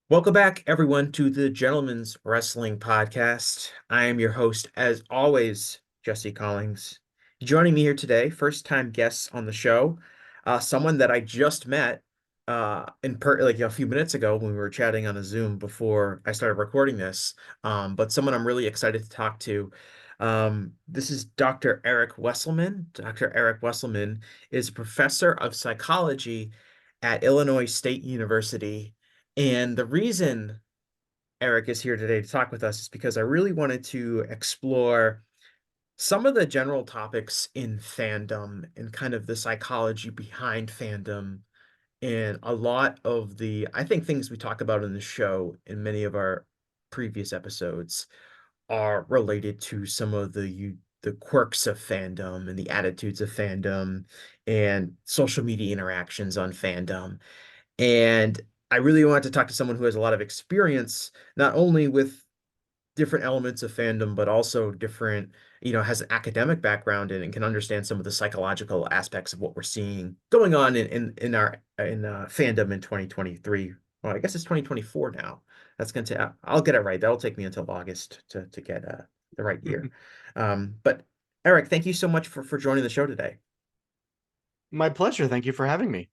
Welcome back, everyone, to the Gentleman's Wrestling Podcast. I am your host, as always, Jesse Collings. Joining me here today, first time guests on the show, someone that I just met like a few minutes ago when we were chatting on a Zoom before I started recording this, but someone I'm really excited to talk to. This is Dr. Eric Wesselmann. Dr. Eric Wesselmann is a professor of psychology at Illinois State University. And the reason Eric is here today to talk with us is because I really wanted to explore some of the general topics in fandom and kind of the psychology behind fandom. And a lot of I think, things we talk about in the show in many of our previous episodes are related to some of the quirks of fandom and the attitudes of fandom and social media interactions on fandom. And I really wanted to talk to someone who has a lot of experience, not only with different elements of fandom, but also different, has an academic background and can understand some of the psychological aspects of what we're seeing going on in our in fandom in 2023. Well, I guess it's 2024 now. That's going to, I'll get it right. That'll take me until August to get the right year. But Eric, thank you so much for joining the show today. My pleasure. Thank you for having me.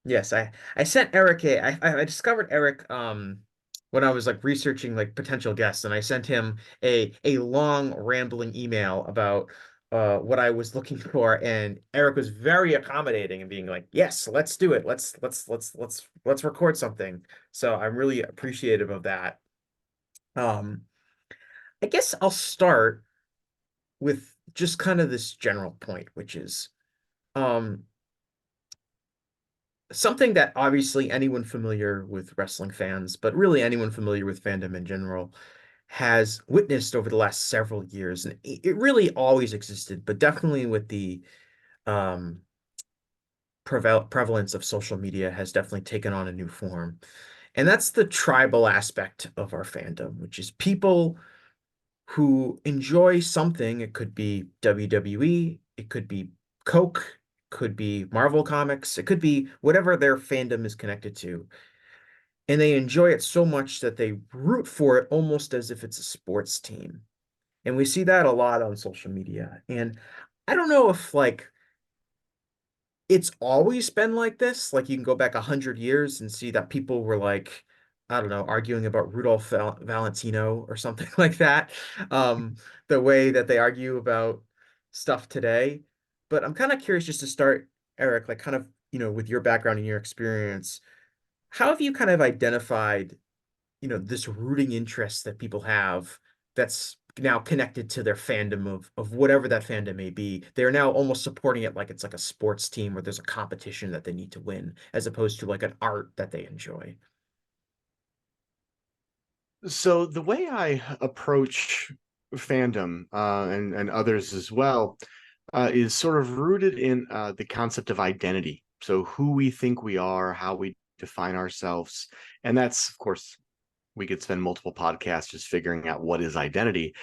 Yes, I sent Eric I discovered Eric when I was like researching like potential guests, and I sent him a long rambling email about what I was looking for, and Eric was very accommodating and being like, "Yes, let's do it. Let's record something." So I'm really appreciative of that. Um I guess I'll start with just kind of this general point, which is um something that obviously anyone familiar with wrestling fans, but really anyone familiar with fandom in general, has witnessed over the last several years. And it really always existed, but definitely with the um, prevalence of social media has definitely taken on a new form. And that's the tribal aspect of our fandom, which is people who enjoy something. It could be WWE, it could be Coke, could be Marvel Comics, it could be whatever their fandom is connected to. And they enjoy it so much that they root for it almost as if it's a sports team. And we see that a lot on social media. And I don't know if like it's always been like this. Like you can go back 100 years and see that people were like, I don't know, arguing about Rudolph Valentino or something like that. Um, the way that they argue about stuff today. But I'm kind of curious just to start, Eric, like kind of, with your background and your experience, how have you kind of identified, this rooting interest that people have that's now connected to their fandom of whatever that fandom may be? They're now almost supporting it like it's like a sports team where there's a competition that they need to win, as opposed to like an art that they enjoy. So the way I approach fandom and others as well is sort of rooted in the concept of identity. So who we think we are, how we define ourselves, and that's of course we could spend multiple podcasts just figuring out what is identity.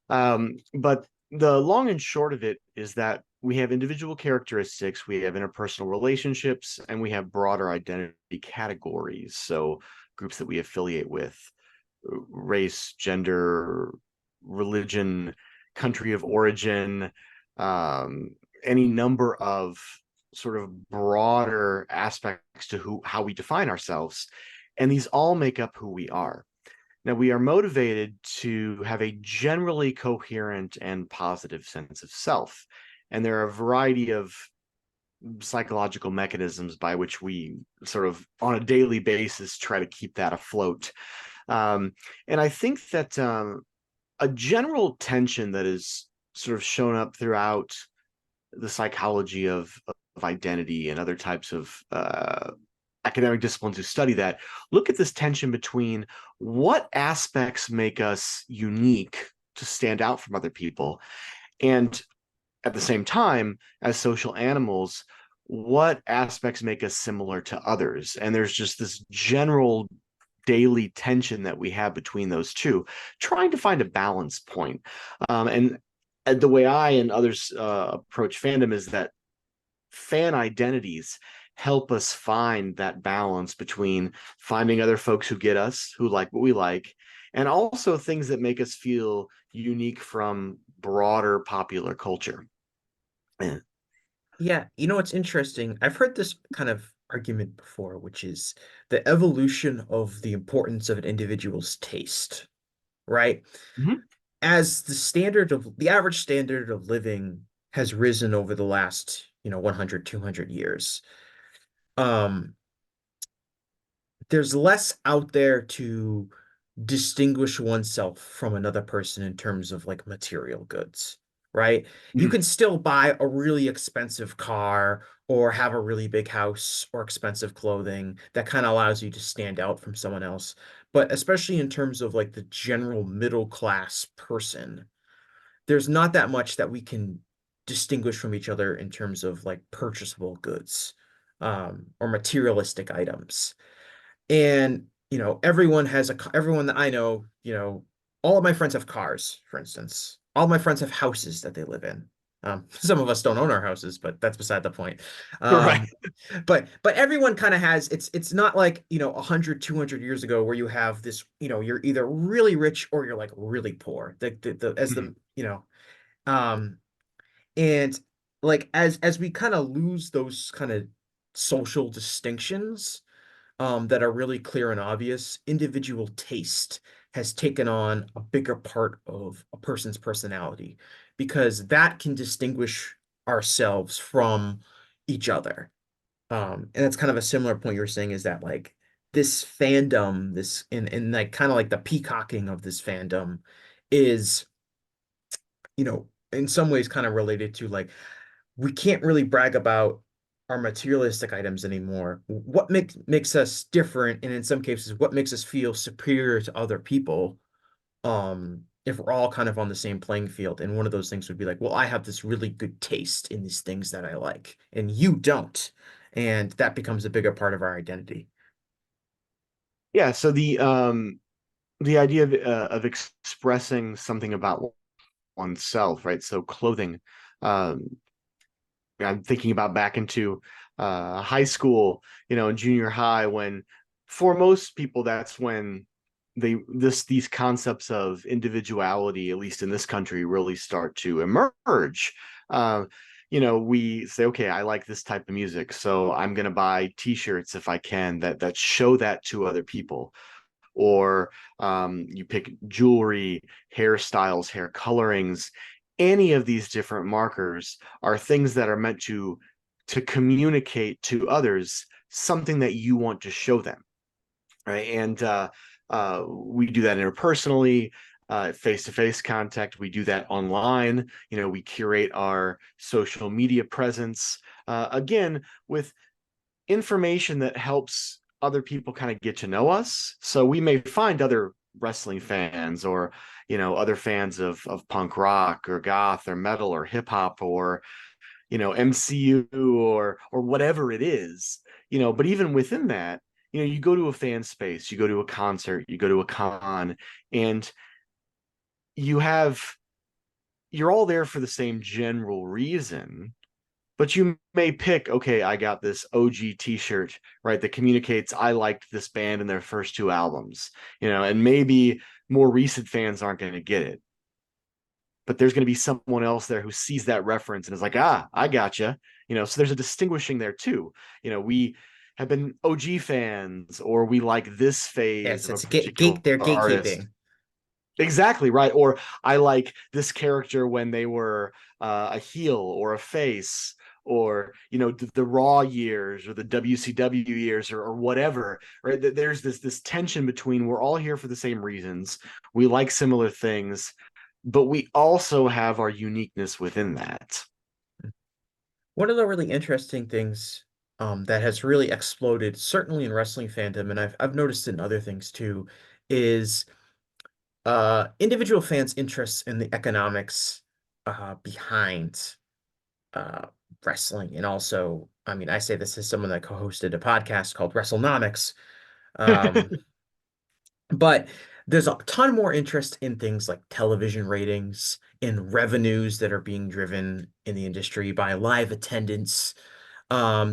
But the long and short of it is that we have individual characteristics, we have interpersonal relationships, and we have broader identity categories. So groups that we affiliate with, race, gender, religion, country of origin, any number of sort of broader aspects to how we define ourselves. And these all make up who we are. Now, we are motivated to have a generally coherent and positive sense of self. And there are a variety of psychological mechanisms by which we sort of on a daily basis try to keep that afloat. And I think that a general tension that is sort of shown up throughout the psychology of identity and other types of academic disciplines who study that look at this tension between what aspects make us unique to stand out from other people, and at the same time, as social animals, what aspects make us similar to others. And there's just this general daily tension that we have between those two, trying to find a balance point. And the way I and others approach fandom is that fan identities help us find that balance between finding other folks who get us, who like what we like, and also things that make us feel unique from broader popular culture. Yeah. Yeah, you know what's interesting? I've heard this kind of argument before, which is the evolution of the importance of an individual's taste, right? Mhm. As the average standard of living has risen over the last, 100, 200 years, um, there's less out there to distinguish oneself from another person in terms of like material goods, right? You Mhm. can still buy a really expensive car or have a really big house or expensive clothing that kind of allows you to stand out from someone else. But especially in terms of like the general middle class person, there's not that much that we can distinguish from each other in terms of like purchasable goods, or materialistic items. And, everyone that I know, all of my friends have cars, for instance. All of my friends have houses that they live in. Some of us don't own our houses, but that's beside the point. Right. Um, but everyone kind of has, it's not like, 100, 200 years ago where you have this, you're either really rich or you're like really poor. As Mhm. the, um, and like as we kind of lose those kind of social distinctions, that are really clear and obvious, individual taste has taken on a bigger part of a person's personality because that can distinguish ourselves from each other. And that's kind of a similar point you were saying is that like this fandom, this and like kind of like the peacocking of this fandom is, in some ways kind of related to like we can't really brag about our materialistic items anymore. What makes us different, and in some cases, what makes us feel superior to other people, if we're all kind of on the same playing field. And one of those things would be like, well, I have this really good taste in these things that I like, and you don't. And that becomes a bigger part of our identity. Yeah, so the idea of expressing something about oneself, right? So clothing. Um, I'm thinking about back into high school, and junior high, when for most people that's when these concepts of individuality, at least in this country, really start to emerge. Uh, we say, okay, I like this type of music, so I'm going to buy T-shirts if I can that show that to other people, or you pick jewelry, hairstyles, hair colorings. Any of these different markers are things that are meant to communicate to others something that you want to show them, right? And we do that interpersonally, face-to-face contact. We do that online. We curate our social media presence, again, with information that helps other people kind of get to know us. So we may find other wrestling fans, or other fans of punk rock or goth or metal or hip hop, or MCU, or whatever it is. But even within that, you go to a fan space, you go to a concert, you go to a con, and you have you're all there for the same general reason. But you may pick, okay, I got this OG t-shirt, right, that communicates I liked this band in their first two albums, and maybe more recent fans aren't going to get it. But there's going to be someone else there who sees that reference and is like, ah, I gotcha. So there's a distinguishing there too. We have been OG fans, or we like this phase Yes, of a it's particular they're artist. gatekeeping. Exactly right. Or I like this character when they were a heel or a face, or the Raw years or the WCW years, or whatever. Right? There's this tension between we're all here for the same reasons, we like similar things, but we also have our uniqueness within that. One of the really interesting things, that has really exploded, certainly in wrestling fandom, and I've noticed in other things too, is individual fans' interests in the economics behind uh, wrestling. And also, I mean, I say this as someone that co-hosted a podcast called WrestleNomics. Um, but there's a ton more interest in things like television ratings, in revenues that are being driven in the industry by live attendance,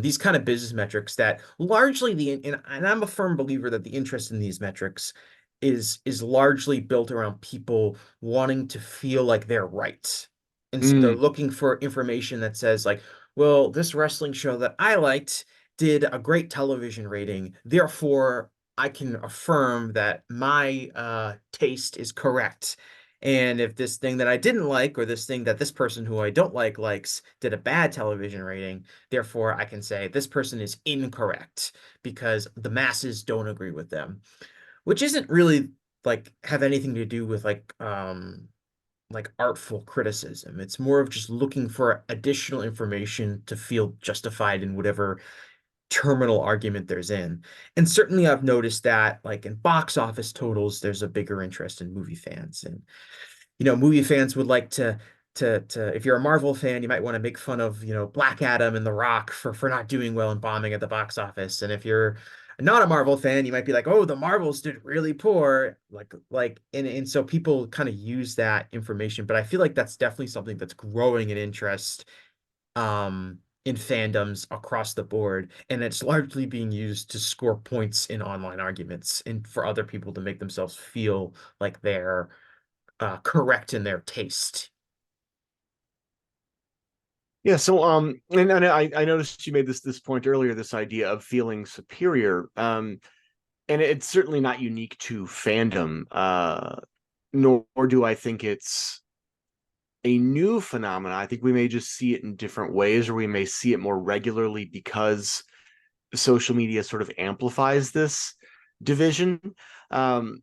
these kind of business metrics that largely and I'm a firm believer that the interest in these metrics is largely built around people wanting to feel like they're right. And so they're Mm. looking for information that says like, well, this wrestling show that I liked did a great television rating, therefore I can affirm that my taste is correct. And if this thing that I didn't like, or this thing that this person who I don't like likes, did a bad television rating, therefore I can say this person is incorrect because the masses don't agree with them, which isn't really like have anything to do with like artful criticism. It's more of just looking for additional information to feel justified in whatever terminal argument there's in. And certainly I've noticed that like in box office totals, there's a bigger interest in movie fans. And movie fans would like to if you're a Marvel fan, you might want to make fun of, Black Adam and The Rock for not doing well and bombing at the box office. And if you're not a Marvel fan, you might be like, "Oh, the Marvels did really poor." And so people kind of use that information, but I feel like that's definitely something that's growing in interest in fandoms across the board, and it's largely being used to score points in online arguments and for other people to make themselves feel like they're correct in their taste. Yeah, so and I noticed you made this point earlier, this idea of feeling superior. And it's certainly not unique to fandom, nor do I think it's a new phenomenon. I think we may just see it in different ways, or we may see it more regularly because social media sort of amplifies this division. Um,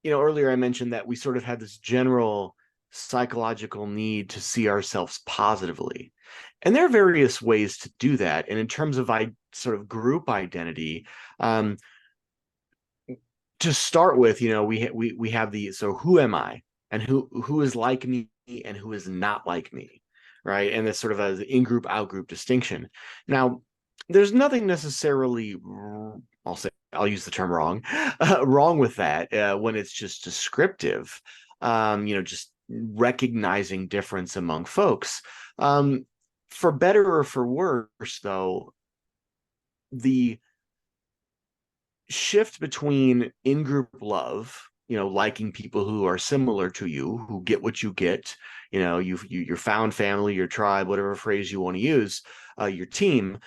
Earlier I mentioned that we sort of had this general psychological need to see ourselves positively. And there are various ways to do that. And in terms of sort of group identity, um, to start with, we have the so who am I, and who is like me and who is not like me, right? And this sort of a in group out group distinction. Now, there's nothing necessarily I'll use the term wrong wrong with that when it's just descriptive. Just recognizing difference among folks. Um, for better or for worse, though, the shift between in-group love, liking people who are similar to you, who get what you get, your found family, your tribe, whatever phrase you want to use, your team,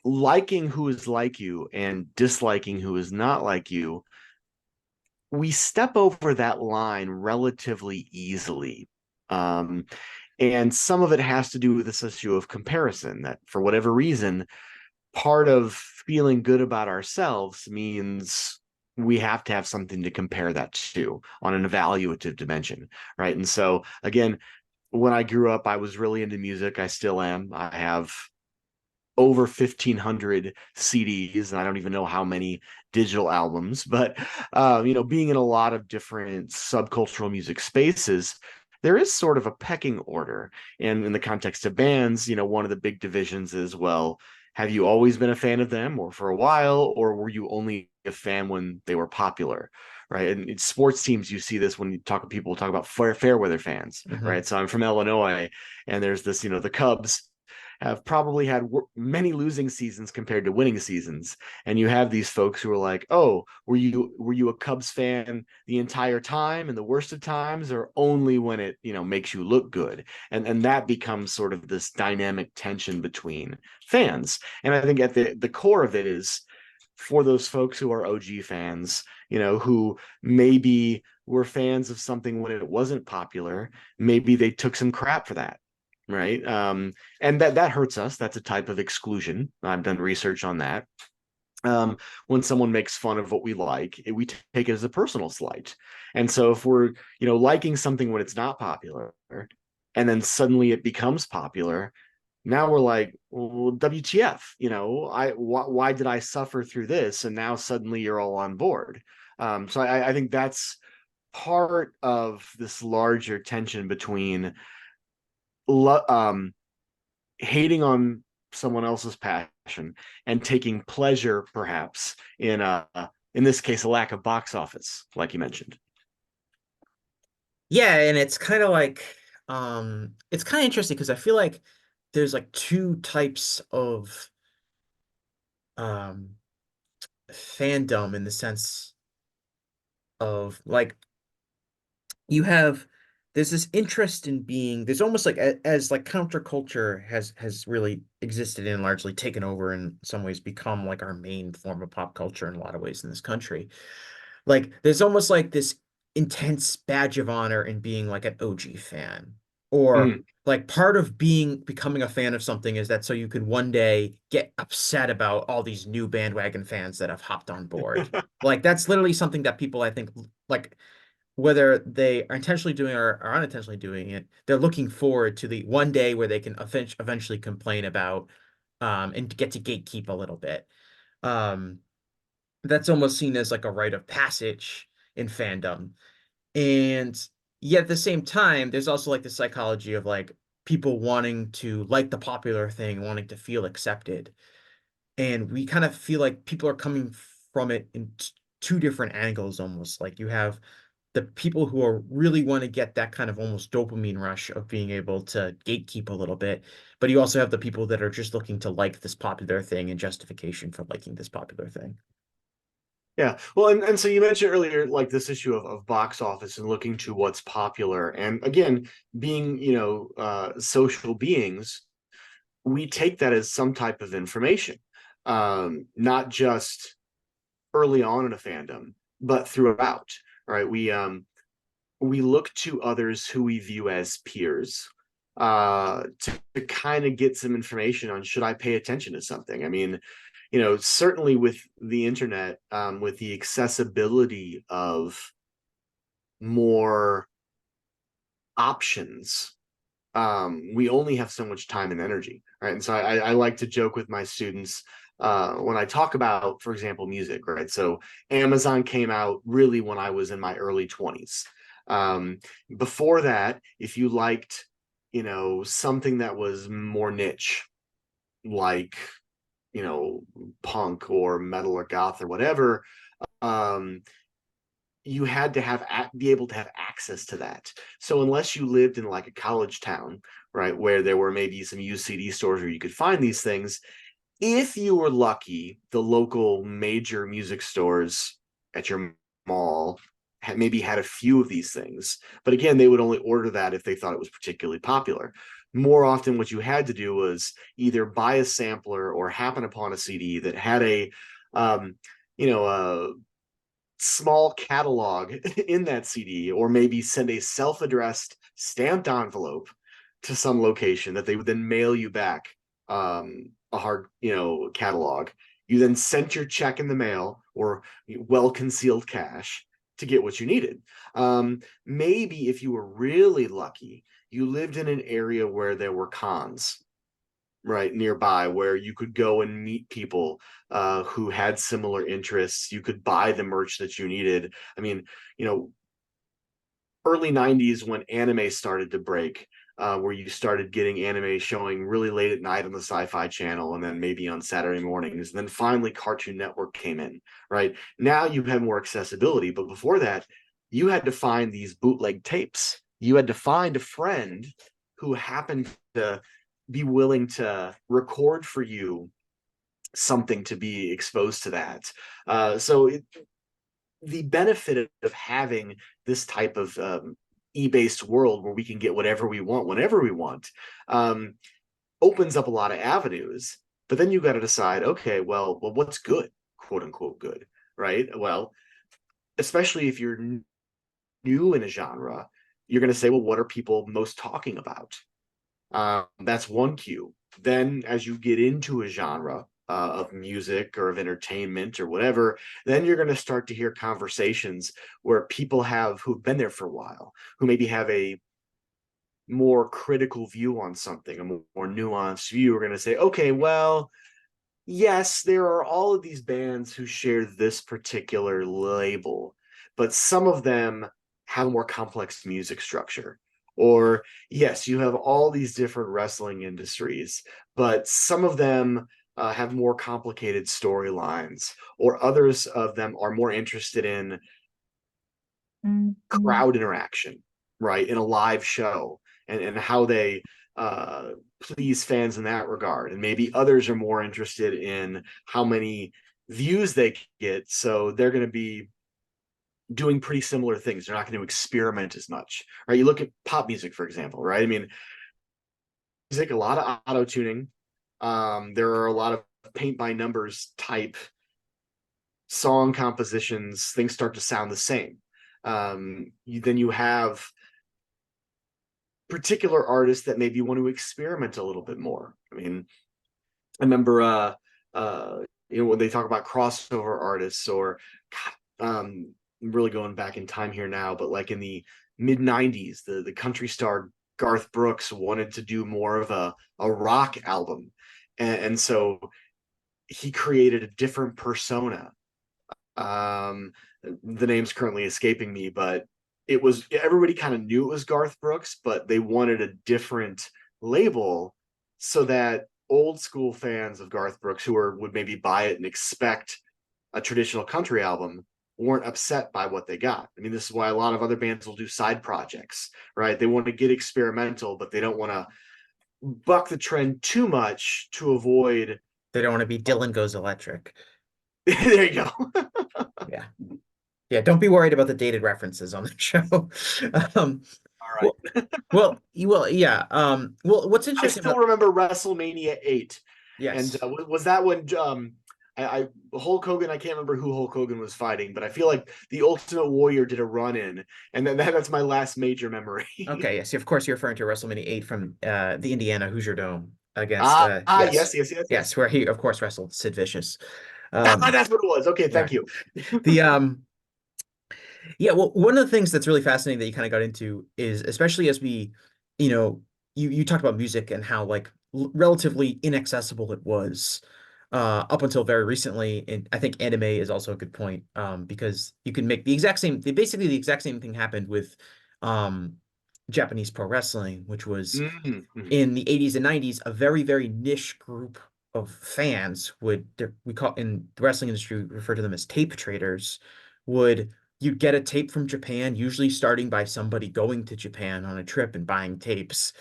liking who is like you and disliking who is not like you, we step over that line relatively easily. Um, and some of it has to do with this issue of comparison, that for whatever reason, part of feeling good about ourselves means we have to have something to compare that to on an evaluative dimension, right? And so again, when I grew up, I was really into music. I still am. I have over 1,500 CDs, and I don't even know how many digital albums. But being in a lot of different subcultural music spaces, there is sort of a pecking order. And in the context of bands, one of the big divisions is, well, have you always been a fan of them, or for a while, or were you only a fan when they were popular? Right. And in sports teams, you see this when people talk about fair weather fans, Mhm. right? So I'm from Illinois, and there's this, the Cubs have probably had many losing seasons compared to winning seasons, and you have these folks who are like, oh, were you a Cubs fan the entire time in the worst of times, or only when it makes you look good? And that becomes sort of this dynamic tension between fans. And I think at the core of it is, for those folks who are OG fans, who maybe were fans of something when it wasn't popular, maybe they took some crap for that, right? And that hurts us. That's a type of exclusion. I've done research on that. When someone makes fun of what we like, we take it as a personal slight. And so if we're liking something when it's not popular, and then suddenly it becomes popular, now we're like, well, WTF? Why did I suffer through this? And now suddenly you're all on board. So I think that's part of this larger tension between hating on someone else's passion and taking pleasure, perhaps, in this case, a lack of box office, like you mentioned. Yeah, and it's kind of interesting because I feel like there's like two types of um fandom in the sense of like you have there's this interest in being there's almost like as like counterculture has really existed and largely taken over in some ways become like our main form of pop culture in a lot of ways in this country. Like there's almost like this intense badge of honor in being like an OG fan. Or Mhm. like part of being becoming a fan of something is that so you could one day get upset about all these new bandwagon fans that have hopped on board. Like that's literally something that people I think like whether they are intentionally doing or unintentionally doing it, they're looking forward to the one day where they can eventually complain about and get to gatekeep a little bit. Um, that's almost seen as like a rite of passage in fandom. And yet at the same time, there's also like the psychology of like people wanting to like the popular thing, wanting to feel accepted. And we kind of feel like people are coming from it in two different angles almost. Like you have the people who are really want to get that kind of almost dopamine rush of being able to gatekeep a little bit, but you also have the people that are just looking to like this popular thing and justification for liking this popular thing. Yeah. Well, and so you mentioned earlier, like this issue of box office and looking to what's popular. And again, being, social beings, we take that as some type of information, not just early on in a fandom, but throughout, right? We look to others who we view as peers to kind of get some information on should I pay attention to something. I mean, certainly with the internet, with the accessibility of more options, we only have so much time and energy, right? And so I like to joke with my students when I talk about, for example, music, right? So Amazon came out really when I was in my early 20s. Um, Before that, if you liked, something that was more niche, like, you know, punk or metal or goth or whatever, um, you had to be able to have access to that. So unless you lived in like a college town, right, where there were maybe some used CD stores where you could find these things, if you were lucky, the local major music stores at your mall maybe had a few of these things. But again, they would only order that if they thought it was particularly popular. More often, what you had to do was either buy a sampler or happen upon a CD that had um, a small catalog in that CD, or maybe send a self-addressed stamped envelope to some location that they would then mail you back a hard, catalog. You then sent your check in the mail or well-concealed cash to get what you needed. Maybe if you were really lucky, you lived in an area where there were cons right nearby where you could go and meet people who had similar interests. You could buy the merch that you needed. I mean, you know, early 90s when anime started to break, where you started getting anime showing really late at night on the Sci-Fi Channel and then maybe on Saturday mornings. And then finally Cartoon Network came in, right? Now you had more accessibility, but before that, you had to find these bootleg tapes. You had to find a friend who happened to be willing to record for you something to be exposed to that. The benefit of having this type of e-based world where we can get whatever we want whenever we want um, opens up a lot of avenues. But then you got to decide, okay, well, what's good, quote unquote good, right? Well, especially if you're new in a genre, you're going to say, well, what are people most talking about? That's one cue. Then, as you get into a genre of music or of entertainment or whatever, then you're going to start to hear conversations where people who've been there for a while, who maybe have a more critical view on something, a more nuanced view, are going to say, okay, well, yes, there are all of these bands who share this particular label, but some of them have a more complex music structure. Or, yes, you have all these different wrestling industries, but some of them have more complicated storylines, or others of them are more interested in crowd interaction, right, in a live show, and how they please fans in that regard. And maybe others are more interested in how many views they get. So they're going to be doing pretty similar things. They're not going to experiment as much, right? You look at pop music, for example, right? I mean, music, a lot of auto tuning. There are a lot of paint by numbers type song compositions. Things start to sound the same. Then you have particular artists that maybe want to experiment a little bit more. I mean, I remember when they talk about crossover artists or I'm really going back in time here now, but like in the mid 90s, the country star Garth Brooks wanted to do more of a rock album. And so he created a different persona. Um, the name's currently escaping me, but it was everybody kind of knew it was Garth Brooks, but they wanted a different label so that old school fans of Garth Brooks would maybe buy it and expect a traditional country album weren't upset by what they got. I mean, this is why a lot of other bands will do side projects, right? They want to get experimental, but they don't want to buck the trend too much to avoid. They don't want to be Dylan Goes Electric. There you go. Yeah. Yeah, don't be worried about the dated references on the show. Um, All right. well, yeah. Well, what's I interesting still about remember WrestleMania 8. And yes, was that when Hulk Hogan, I can't remember who Hulk Hogan was fighting, but I feel like the Ultimate Warrior did a run in, and then that's my last major memory. okay, yes, of course you're referring to WrestleMania 8 from the Indiana Hoosier Dome against yes, Yes, yes, yes, yes. yes, where he of course wrestled Sid Vicious. That's what it was. Okay, Yeah, thank you. the yeah, well, one of the things that's really fascinating that you kind of got into is, especially as we, you talked about music and how like relatively inaccessible it was up until very recently. And I think anime is also a good point because you can make the exact same, basically the exact same thing happened with um, Japanese pro wrestling, which was Mm-hmm. in the 80s and 90s, a very, very niche group of fans we call in the wrestling industry, we refer to them as tape traders, would you'd get a tape from Japan, usually starting by somebody going to Japan on a trip and buying tapes.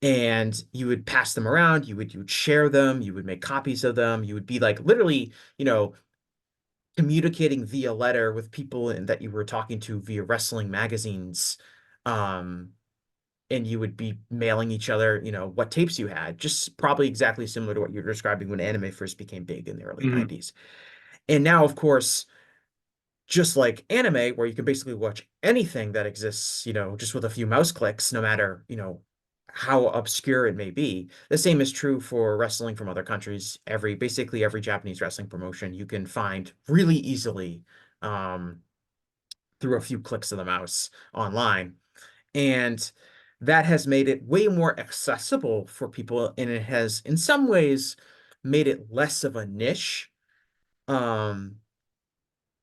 And you would pass them around, you would share them, you would make copies of them, you would be like literally, communicating via letter with people that you were talking to via wrestling magazines. Um, and you would be mailing each other, what tapes you had, just probably exactly similar to what you're describing when anime first became big in the early Mm-hmm. 90s. And now, of course, just like anime, where you can basically watch anything that exists, just with a few mouse clicks, no matter, how obscure it may be. The same is true for wrestling from other countries. Basically every Japanese wrestling promotion you can find really easily um, through a few clicks of the mouse online. And that has made it way more accessible for people, and it has, in some ways, made it less of a niche. Um,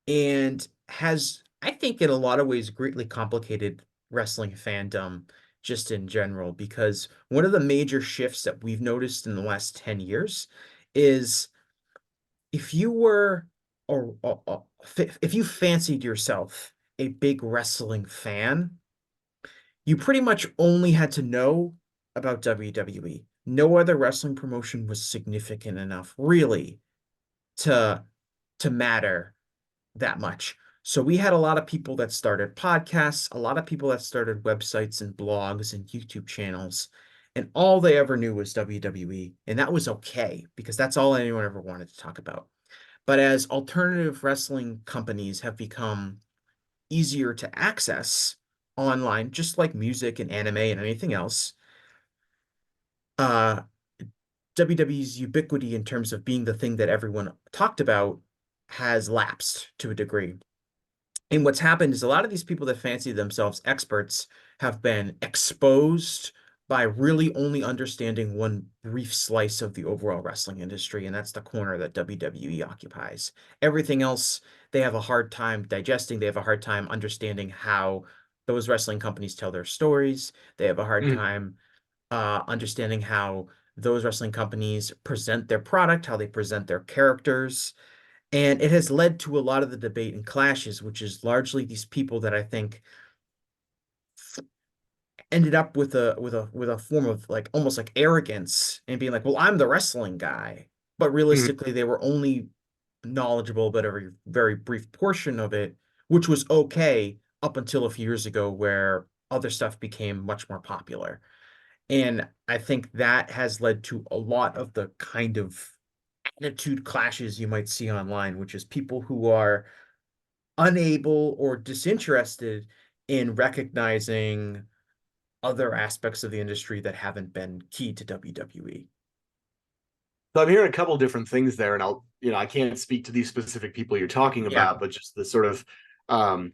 and has, I think, in a lot of ways, greatly complicated wrestling fandom just in general, because one of the major shifts that we've noticed in the last 10 years is if you were if you fancied yourself a big wrestling fan, you pretty much only had to know about WWE. No other wrestling promotion was significant enough, really, to matter that much. So we had a lot of people that started podcasts, a lot of people that started websites and blogs and YouTube channels, and all they ever knew was WWE, and that was okay because that's all anyone ever wanted to talk about. But as alternative wrestling companies have become easier to access online, just like music and anime and anything else, uh, WWE's ubiquity in terms of being the thing that everyone talked about has lapsed to a degree. And what's happened is a lot of these people that fancy themselves experts have been exposed by really only understanding one brief slice of the overall wrestling industry, and that's the corner that WWE occupies. Everything else, they have a hard time digesting. They have a hard time understanding how those wrestling companies tell their stories. They have a hard Mm-hmm. time understanding how those wrestling companies present their product, how they present their characters. And it has led to a lot of the debate and clashes, which is largely these people that I think ended up with a form of like almost like arrogance and being like, well, I'm the wrestling guy. But Mhm. realistically, they were only knowledgeable about a very brief portion of it, which was okay up until a few years ago where other stuff became much more popular. And I think that has led to a lot of the kind of attitude clashes you might see online, which is people who are unable or disinterested in recognizing other aspects of the industry that haven't been key to WWE. So I'm hearing a couple different things there, and I can't speak to these specific people you're talking Yeah, about, but just the sort of um,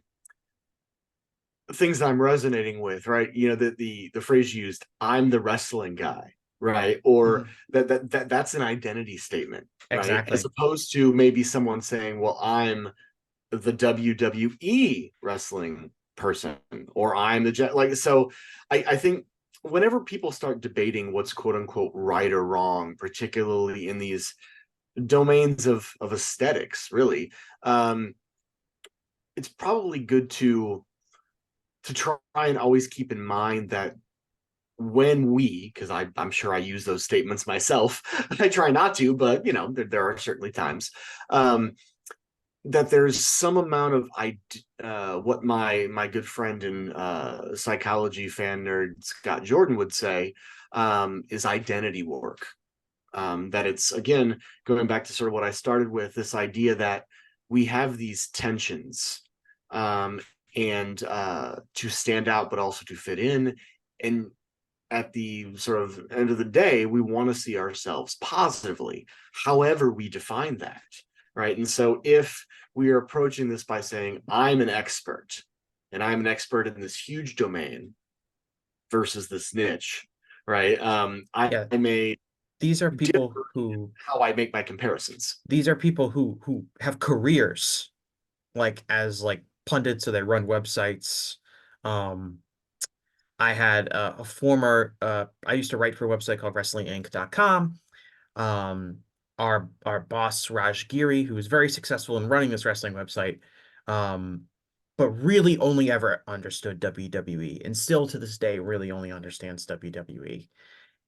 things that I'm resonating with, right? The phrase used, "I'm the wrestling guy," right? Or mhm, that's an identity statement, right? As exactly. opposed to maybe someone saying, "Well, I'm the WWE wrestling person," or "I'm the like." So I think whenever people start debating what's quote unquote right or wrong, particularly in these domains of aesthetics, really, um, it's probably good to try and always keep in mind that when we, because I'm sure I use those statements myself, I try not to, but there are certainly times, um, that there's some amount of what my good friend and psychology fan nerd Scott Jordan would say, is identity work. That it's, again, going back to sort of what I started with, this idea that we have these tensions, um, and to stand out, but also to fit in. And at the sort of end of the day, we want to see ourselves positively, however we define that, right? And so if we are approaching this by saying, I'm an expert, and I'm an expert in this huge domain versus this niche, right? Yeah, I may these are differ people in who how I make my comparisons. these are people who have careers like as like pundits, so they run websites. Um, I had a former I used to write for a website called wrestlinginc.com. Um, our boss Raj Giri, who was very successful in running this wrestling website, um, but really only ever understood WWE, and still to this day really only understands WWE.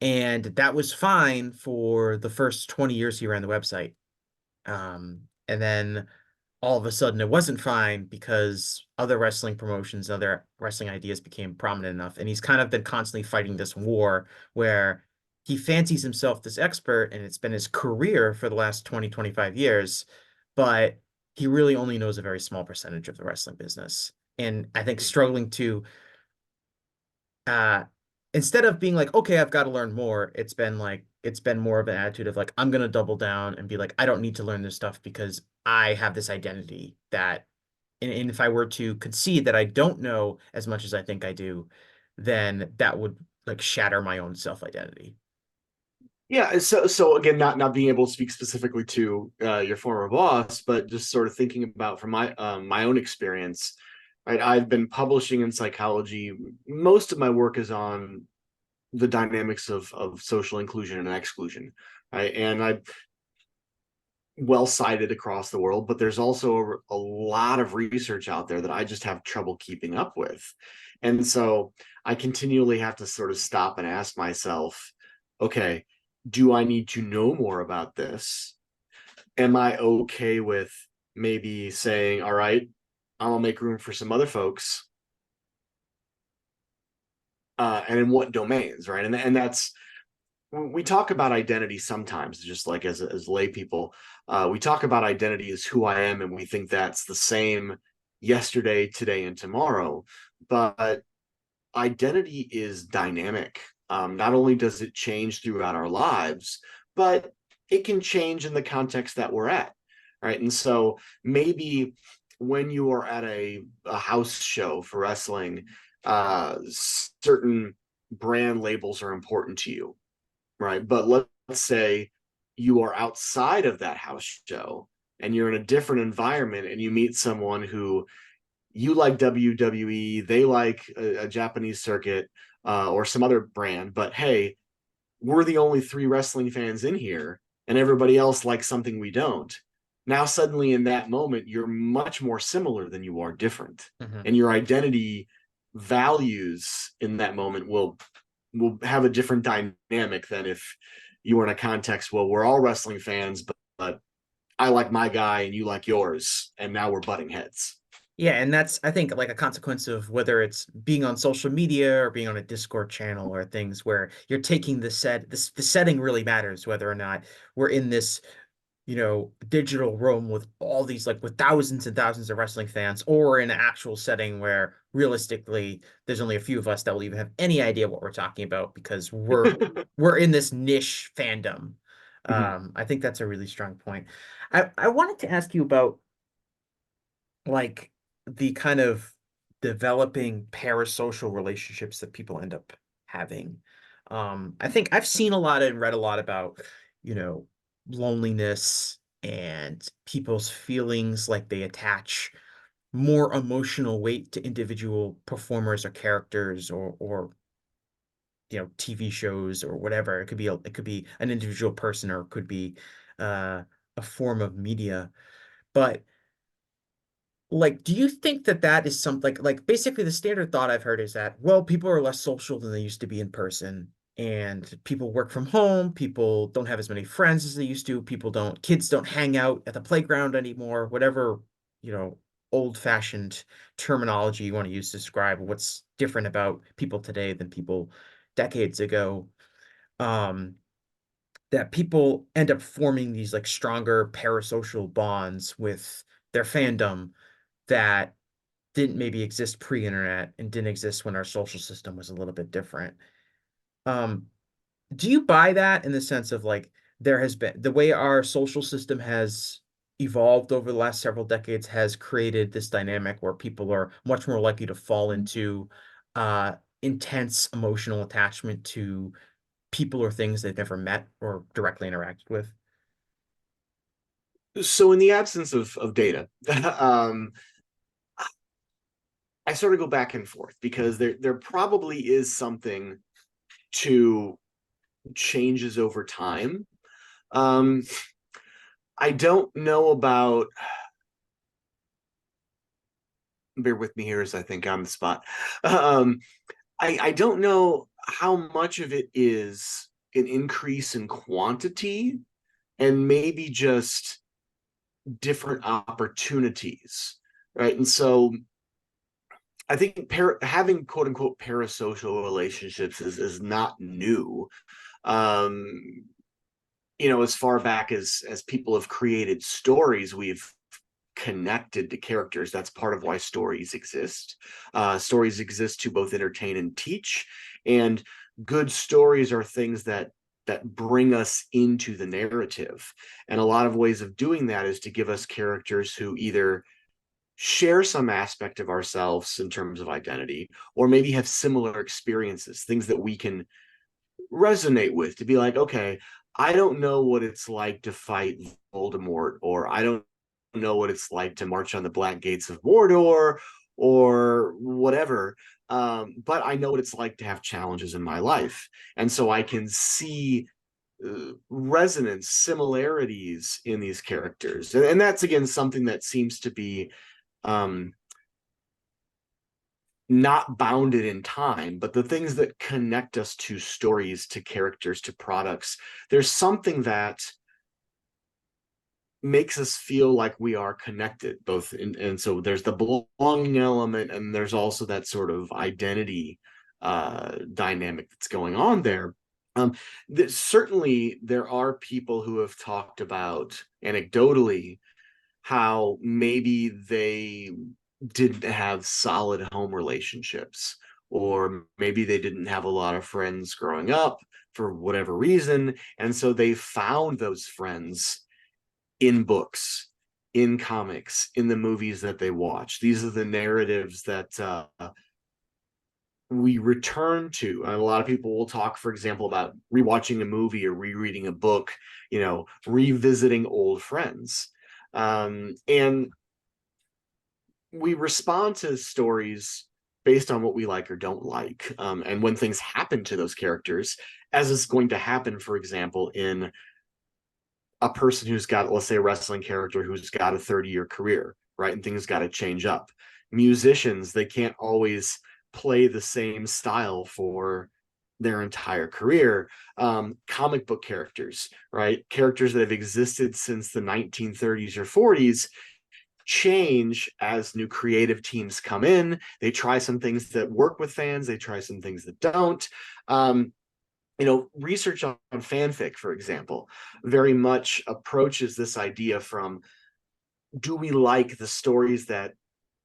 And that was fine for the first 20 years he ran the website. And then all of a sudden it wasn't fine because other wrestling promotions, other wrestling ideas became prominent enough. And he's kind of been constantly fighting this war where he fancies himself this expert and it's been his career for the last 20, 25 years, but he really only knows a very small percentage of the wrestling business. And I think struggling to uh instead of being like, okay, I've got to learn more, it's been more of an attitude of like, I'm gonna double down and be like, I don't need to learn this stuff because I have this identity that and if I were to concede that I don't know as much as I think I do, then that would like shatter my own self-identity. Yeah, so again, not being able to speak specifically to your former boss, but just sort of thinking about from my own experience, right? I've been publishing in psychology. Most of my work is on the dynamics of social inclusion and exclusion, right? And I well cited across the world, but there's also a lot of research out there that I just have trouble keeping up with. And so I continually have to sort of stop and ask myself, okay, do I need to know more about this? Am I okay with maybe saying, all right, I'll make room for some other folks, and in what domains, right? And that's, we talk about identity sometimes, just like as lay people, we talk about identity as who I am, and we think that's the same yesterday, today, and tomorrow. But identity is dynamic. Not only does it change throughout our lives, but it can change in the context that we're at, right? And so maybe when you are at a house show for wrestling, certain brand labels are important to you, right? But let's say you are outside of that house show and you're in a different environment and you meet someone who, you like WWE, they like a Japanese circuit, or some other brand, but hey, we're the only three wrestling fans in here and everybody else likes something we don't. Now, suddenly in that moment, you're much more similar than you are different. Mhm. And your identity values in that moment will have a different dynamic than if you were in a context, well, we're all wrestling fans, but I like my guy and you like yours, and now we're butting heads. Yeah, and that's I think like a consequence of whether it's being on social media or being on a Discord channel or things where you're taking the setting really matters whether or not we're in this, digital room with all these like with thousands and thousands of wrestling fans or in an actual setting where realistically there's only a few of us that will even have any idea what we're talking about because we're in this niche fandom. I think that's a really strong point. I wanted to ask you about like the kind of developing parasocial relationships that people end up having. I think I've seen a lot and read a lot about, you know, loneliness and people's feelings like they attach more emotional weight to individual performers or characters or TV shows or whatever. It could be an individual person or it could be uh, a form of media. But like, do you think that that is something like basically the standard thought I've heard is that, well, people are less social than they used to be in person, and people work from home, people don't have as many friends as they used to, kids don't hang out at the playground anymore, whatever, you know, old-fashioned terminology you want to use to describe what's different about people today than people decades ago. Um, that people end up forming these like stronger parasocial bonds with their fandom that didn't maybe exist pre-internet and didn't exist when our social system was a little bit different. Um, do you buy that in the sense of like there has been the way our social system has evolved over the last several decades has created this dynamic where people are much more likely to fall into uh intense emotional attachment to people or things they've never met or directly interacted with? So in the absence of data, um, I sort of go back and forth because there probably is something to changes over time. Um, I don't know about. Bear with me here as I think on the spot. Um, I don't know how much of it is an increase in quantity and maybe just different opportunities, right? And so I think having quote unquote parasocial relationships is not new. Um, as far back as people have created stories, we've connected to characters. That's part of why stories exist. Stories exist to both entertain and teach, and good stories are things that bring us into the narrative. And a lot of ways of doing that is to give us characters who either share some aspect of ourselves in terms of identity, or maybe have similar experiences, things that we can resonate with, to be like, okay, I don't know what it's like to fight Voldemort, or I don't know what it's like to march on the black gates of Mordor, or whatever. But I know what it's like to have challenges in my life. And so I can see resonance, similarities in these characters. And that's, again, something that seems to be um, not bounded in time, but the things that connect us to stories, to characters, to products, there's something that makes us feel like we are connected both and so there's the belonging element, and there's also that sort of identity dynamic that's going on there. Certainly there are people who have talked about anecdotally how maybe they didn't have solid home relationships, or maybe they didn't have a lot of friends growing up for whatever reason. And so they found those friends in books, in comics, in the movies that they watch. These are the narratives that we return to. And a lot of people will talk, for example, about rewatching a movie or rereading a book, revisiting old friends. And we respond to stories based on what we like or don't like. And when things happen to those characters, as is going to happen, for example, in a person who's got, let's say, a wrestling character who's got a 30-year career, right? And things got to change up. Musicians, they can't always play the same style for their entire career. Comic book characters, right? Characters that have existed since the 1930s or 40s change as new creative teams come in. They try some things that work with fans, they try some things that don't. Research on fanfic, for example, very much approaches this idea from, do we like the stories that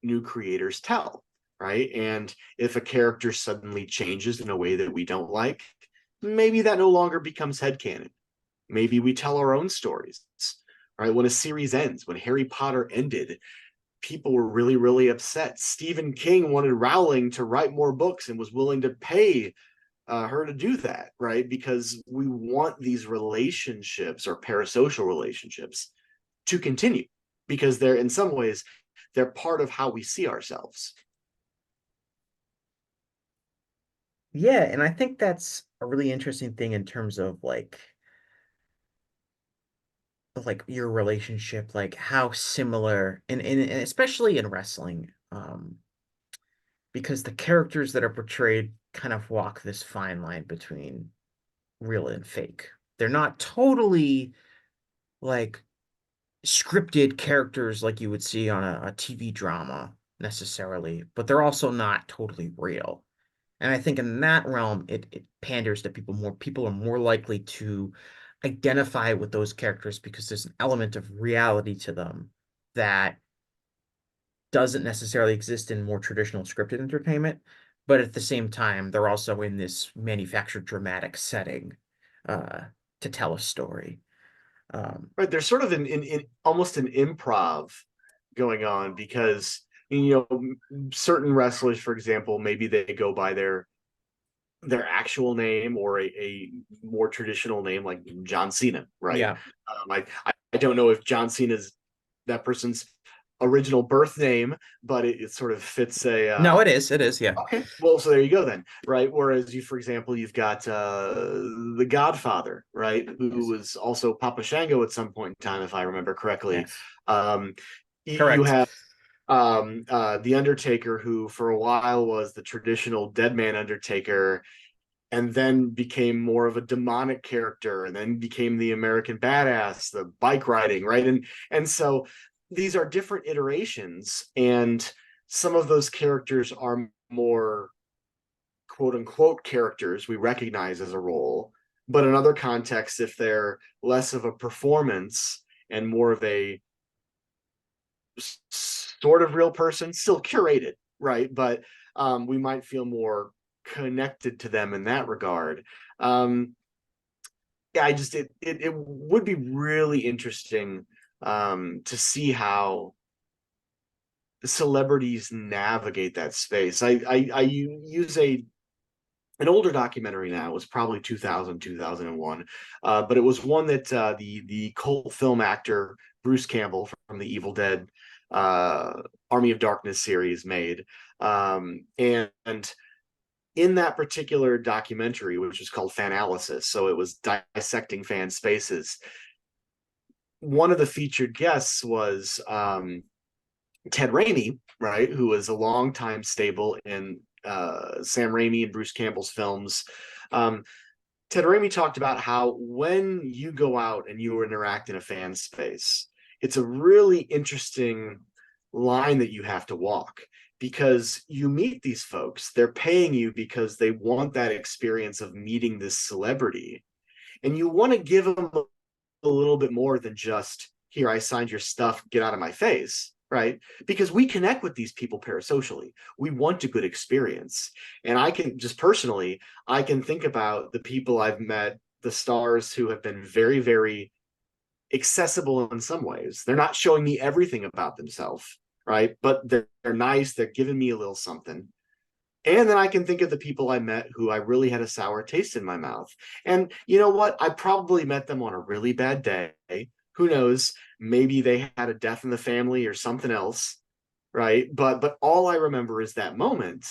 new creators tell, right? And if a character suddenly changes in a way that we don't like, maybe that no longer becomes headcanon. Maybe we tell our own stories, right? When a series ends, when Harry Potter ended, people were really, really upset. Stephen King wanted Rowling to write more books and was willing to pay her to do that, right? Because we want these relationships or parasocial relationships to continue, because they're, in some ways, they're part of how we see ourselves. Yeah, and I think that's a really interesting thing in terms of like your relationship, like how similar and especially in wrestling, because the characters that are portrayed kind of walk this fine line between real and fake. They're not totally like scripted characters like you would see on a TV drama necessarily, but they're also not totally real. And I think in that realm, it panders to people more. People are more likely to identify with those characters because there's an element of reality to them that doesn't necessarily exist in more traditional scripted entertainment. But at the same time, they're also in this manufactured dramatic setting uh, to tell a story. Right, there's sort of in almost an improv going on, because certain wrestlers, for example, maybe they go by their actual name, or a more traditional name like John Cena, right? Yeah. I don't know if John Cena is that person's original birth name, but it sort of fits a No, it is. It is. Yeah. okay, well, so there you go then, right? Whereas you, for example, you've got the Godfather, right, who Yes. was also Papa Shango at some point in time, if I remember correctly. Yes. Um, you Correct. have the Undertaker, who for a while was the traditional dead man Undertaker, and then became more of a demonic character, and then became the American Badass, the bike riding, right? And so these are different iterations, and some of those characters are more quote unquote characters we recognize as a role, but in other contexts, if they're less of a performance and more of a sort of real person, still curated, right? But we might feel more connected to them in that regard. Yeah, it would be really interesting to see how celebrities navigate that space. I use an older documentary now. It was probably 2000, 2001, but it was one that the cult film actor Bruce Campbell from the Evil Dead Army of Darkness series made. And in that particular documentary, which was called Fanalysis, so it was dissecting fan spaces, one of the featured guests was Ted Raimi, right, who was a longtime stable in Sam Raimi and Bruce Campbell's films. Um, Ted Raimi talked about how when you go out and you interact in a fan space, it's a really interesting line that you have to walk, because you meet these folks, they're paying you because they want that experience of meeting this celebrity, and you want to give them a little bit more than just, here, I signed your stuff, get out of my face, right? Because we connect with these people parasocially. We want a good experience. And I can just personally, I can think about the people I've met, the stars who have been very, very accessible in some ways. They're not showing me everything about themselves, right? But they're nice, they're giving me a little something. And then I can think of the people I met who I really had a sour taste in my mouth. And you know what? I probably met them on a really bad day. Who knows? Maybe they had a death in the family or something else, right? But all I remember is that moment,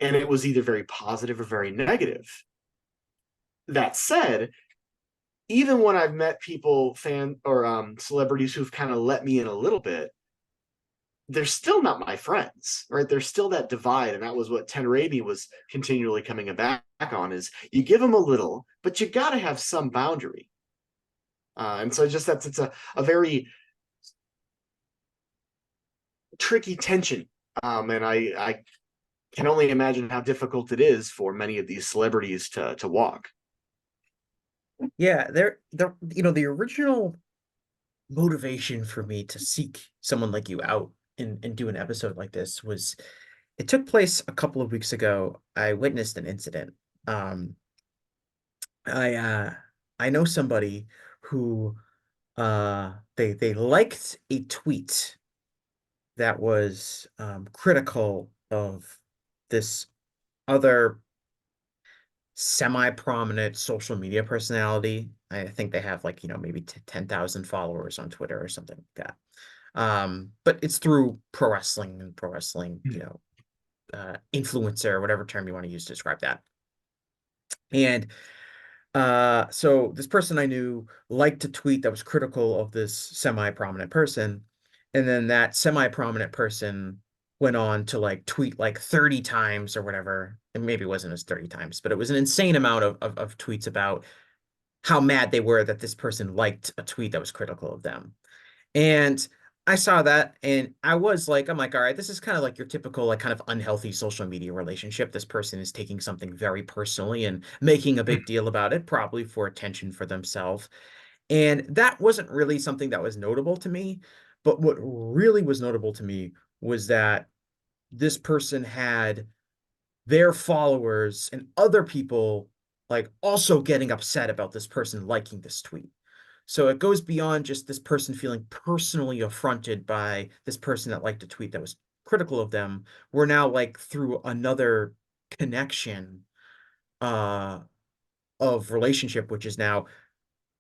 and it was either very positive or very negative. That said, even when I've met people, fan or celebrities who've kind of let me in a little bit, they're still not my friends, right? There's still that divide, and that was what Tenrabi was continually coming back on: is you give them a little, but you got to have some boundary. And so just that's it's a very tricky tension, and I can only imagine how difficult it is for many of these celebrities to walk. Yeah, they're the original motivation for me to seek someone like you out and do an episode like this was it took place a couple of weeks ago. I witnessed an incident. Um, I I know somebody who they liked a tweet that was critical of this other semi-prominent social media personality. I think they have like, maybe 10,000 followers on Twitter or something like that. But it's through pro wrestling and pro wrestling, influencer, whatever term you want to use to describe that. And so this person I knew liked a tweet that was critical of this semi-prominent person, and then that semi-prominent person went on to like tweet like 30 times or whatever. And maybe it wasn't as 30 times, but it was an insane amount of tweets about how mad they were that this person liked a tweet that was critical of them. And I saw that and I'm like, all right, this is kind of like your typical, like kind of unhealthy social media relationship. This person is taking something very personally and making a big deal about it, probably for attention for themselves. And that wasn't really something that was notable to me. But what really was notable to me was that this person had their followers and other people like also getting upset about this person liking this tweet. So it goes beyond just this person feeling personally affronted by this person that liked a tweet that was critical of them. We're now like through another connection uh of relationship, which is now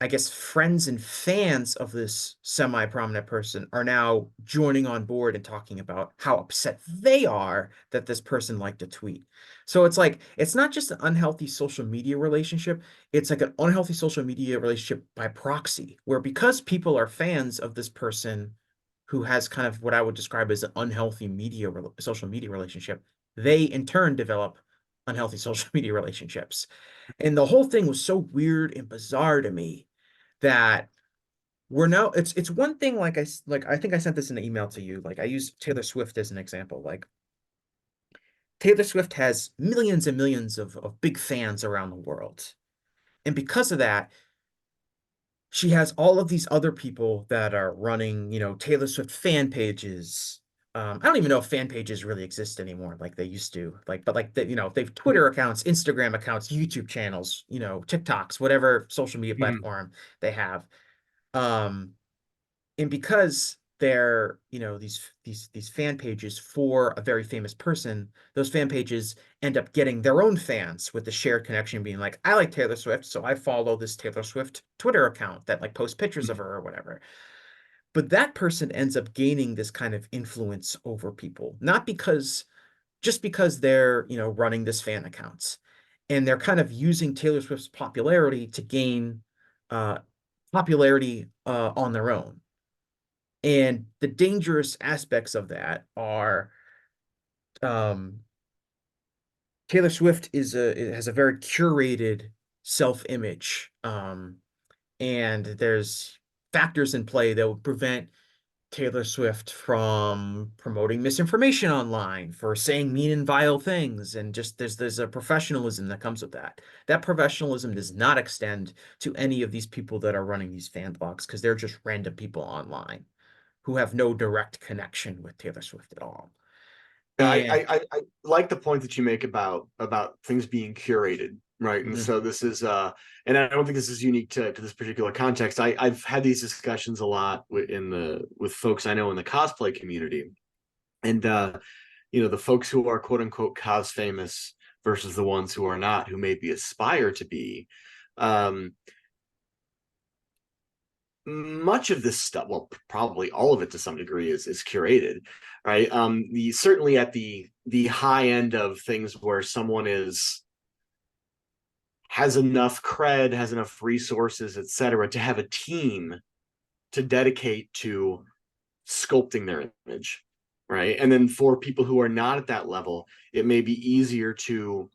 I guess friends and fans of this semi-prominent person are now joining on board and talking about how upset they are that this person liked a tweet. So it's like it's not just an unhealthy social media relationship, it's like an unhealthy social media relationship by proxy, where because people are fans of this person who has kind of what I would describe as an unhealthy social media relationship, they in turn develop unhealthy social media relationships. And the whole thing was so weird and bizarre to me that we're now it's one thing like I think I sent this in an email to you. Like I use Taylor Swift as an example. Like Taylor Swift has millions and millions of big fans around the world. And because of that, she has all of these other people that are running, Taylor Swift fan pages. I don't even know if fan pages really exist anymore like they used to. Like, but like they've Twitter accounts, Instagram accounts, YouTube channels, TikToks, whatever social media Mm-hmm. platform they have. Um, and because they're these fan pages for a very famous person, those fan pages end up getting their own fans with the shared connection being like, I like Taylor Swift, so I follow this Taylor Swift Twitter account that like posts pictures of her or whatever. But that person ends up gaining this kind of influence over people, not because just because they're running this fan accounts, and they're kind of using Taylor Swift's popularity to gain uh popularity on their own. And the dangerous aspects of that are um, Taylor Swift has a very curated self-image, and there's factors in play that would prevent Taylor Swift from promoting misinformation online, for saying mean and vile things, and just there's a professionalism that comes with that. That professionalism does not extend to any of these people that are running these fan blogs because they're just random people online who have no direct connection with Taylor Swift at all. And I like the point that you make about things being curated, right? And mhm, so this is and I don't think this is unique to this particular context. I've had these discussions a lot with folks I know in the cosplay community. And the folks who are quote unquote cos famous versus the ones who are not, who maybe aspire to be. Um, Much of this stuff, well, probably all of it to some degree is curated, right? The certainly at the high end of things where someone is has enough cred, has enough resources, etc., to have a team to dedicate to sculpting their image. right? And then for people who are not at that level, it may be easier to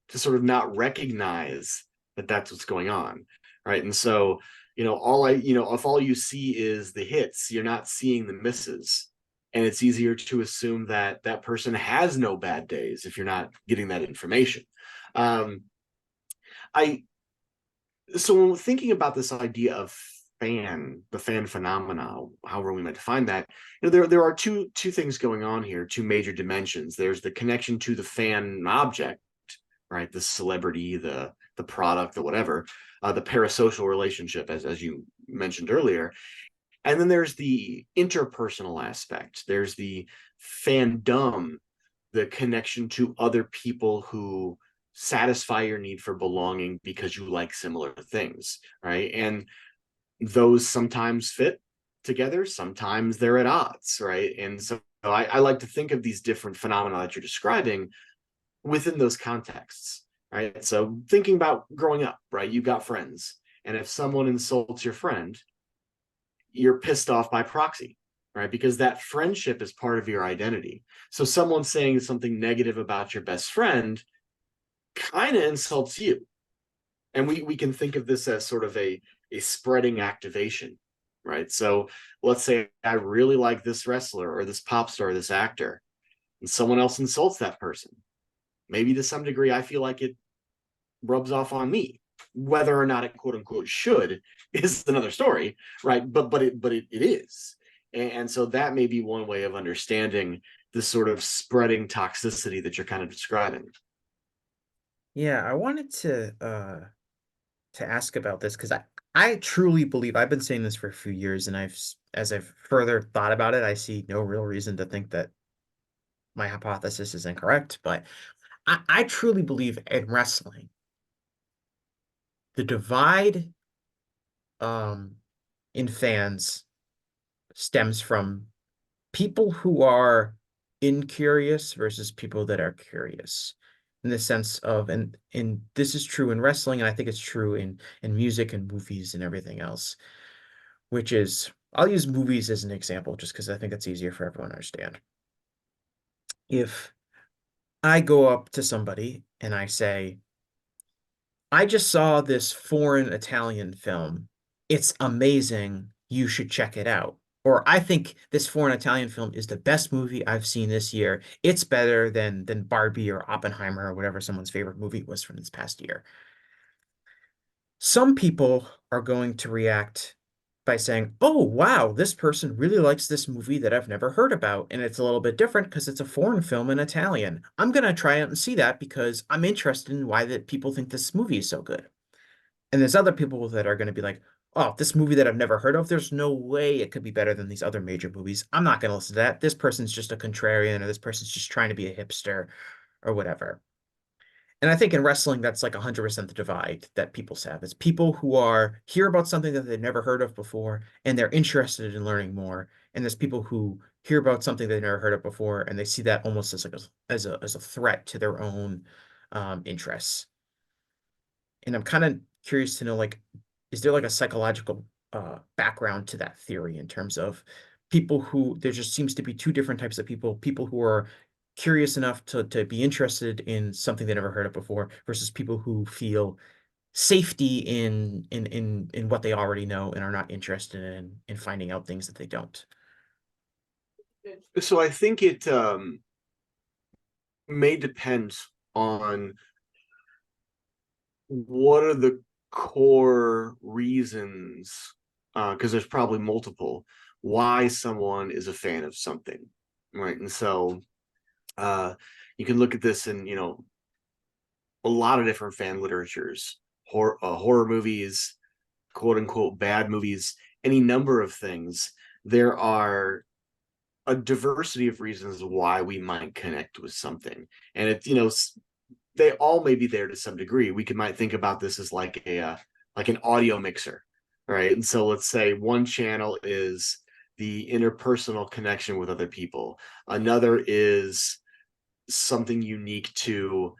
sort of not recognize that that's what's going on, right? And so, if all you see is the hits, you're not seeing the misses. And it's easier to assume that that person has no bad days if you're not getting that information. Um, I so when thinking about this idea of the fan phenomena, however we might define that, there are two things going on here, two major dimensions. There's the connection to the fan object, right? The celebrity, the product, the whatever, the parasocial relationship, as you mentioned earlier. And then there's the interpersonal aspect. There's the fandom, the connection to other people who satisfy your need for belonging because you like similar things, right? And those sometimes fit together, sometimes they're at odds, right? And so I like to think of these different phenomena that you're describing within those contexts, right? So thinking about growing up, right? You got friends, and if someone insults your friend, you're pissed off by proxy, right? Because that friendship is part of your identity. So someone saying something negative about your best friend kind of insults you. And we can think of this as sort of a spreading activation, right? So let's say I really like this wrestler or this pop star, this actor, and someone else insults that person. Maybe to some degree, I feel like it rubs off on me. Whether or not it quote unquote should is another story, right? But it is, and so that may be one way of understanding this sort of spreading toxicity that you're kind of describing. Yeah, I wanted to ask about this because I truly believe I've been saying this for a few years, and as I've further thought about it, I see no real reason to think that my hypothesis is incorrect. But I truly believe in wrestling, the divide um in fans stems from people who are incurious versus people that are curious, in the sense of, and this is true in wrestling, and I think it's true in music and movies and everything else, which is, I'll use movies as an example just because I think it's easier for everyone to understand. If I go up to somebody and I say, I just saw this foreign Italian film. It's amazing. You should check it out. Or I think this foreign Italian film is the best movie I've seen this year. It's better than Barbie or Oppenheimer or whatever someone's favorite movie was from this past year. Some people are going to react by saying, "Oh, wow, this person really likes this movie that I've never heard about, and it's a little bit different because it's a foreign film in Italian. I'm gonna try out and see that because I'm interested in why that people think this movie is so good." And there's other people that are going to be like, "Oh, this movie that I've never heard of, there's no way it could be better than these other major movies. I'm not going to listen to that. This person's just a contrarian, or this person's just trying to be a hipster, or whatever." And I think in wrestling, that's like 100% the divide that people have. It's people who are hear about something that they've never heard of before, and they're interested in learning more. And there's people who hear about something they've never heard of before, and they see that almost as like as a threat to their own interests. And I'm kind of curious to know, like, is there like a psychological background to that theory in terms of people who, there just seems to be two different types of people, people who are curious enough to be interested in something they never heard of before versus people who feel safety in what they already know and are not interested in finding out things that they don't. So I think it may depend on what are the core reasons, because there's probably multiple, why someone is a fan of something, right? And so uh, you can look at this in a lot of different fan literatures, horror movies, quote unquote bad movies, any number of things. There are a diversity of reasons why we might connect with something, and they all may be there to some degree. We might think about this as like an audio mixer, right? And so let's say one channel is the interpersonal connection with other people, another is something unique to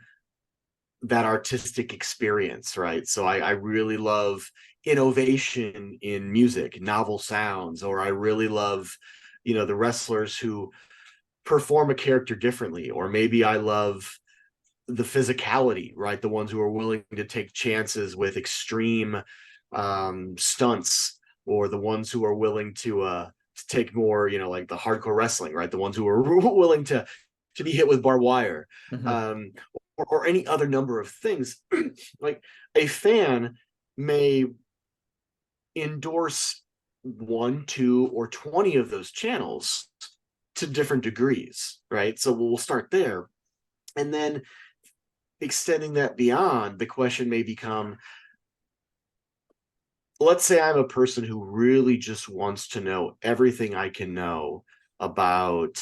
that artistic experience, right? So I really love innovation in music, novel sounds, or I really love, the wrestlers who perform a character differently, or maybe I love the physicality, right? The ones who are willing to take chances with extreme stunts, or the ones who are willing to take more, like the hardcore wrestling, right? The ones who are willing to be hit with barbed wire, Hmm. um, or any other number of things. Like a fan may endorse one, two, or 20 of those channels to different degrees, right? So we'll start there. And then extending that beyond, the question may become, let's say I'm a person who really just wants to know everything I can know about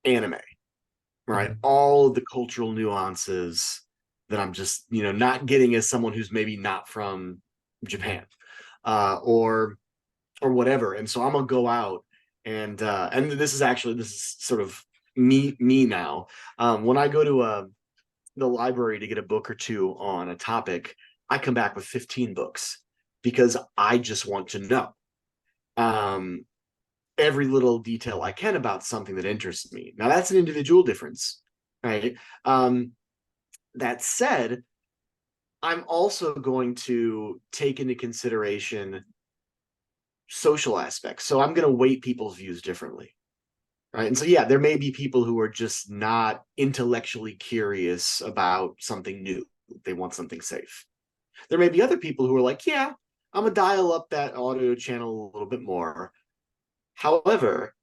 anime, right? Hmm. All of the cultural nuances that I'm just, not getting as someone who's maybe not from Japan, or whatever. And so I'm gonna go out and this is sort of me now. When I go to the library to get a book or two on a topic, I come back with 15 books because I just want to know um, every little detail I can about something that interests me. Now, that's an individual difference, right? Um, that said, I'm also going to take into consideration social aspects. So I'm going to weight people's views differently. Right. And so, yeah, there may be people who are just not intellectually curious about something new. They want something safe. There may be other people who are like, yeah, I'm gonna dial up that audio channel a little bit more. However,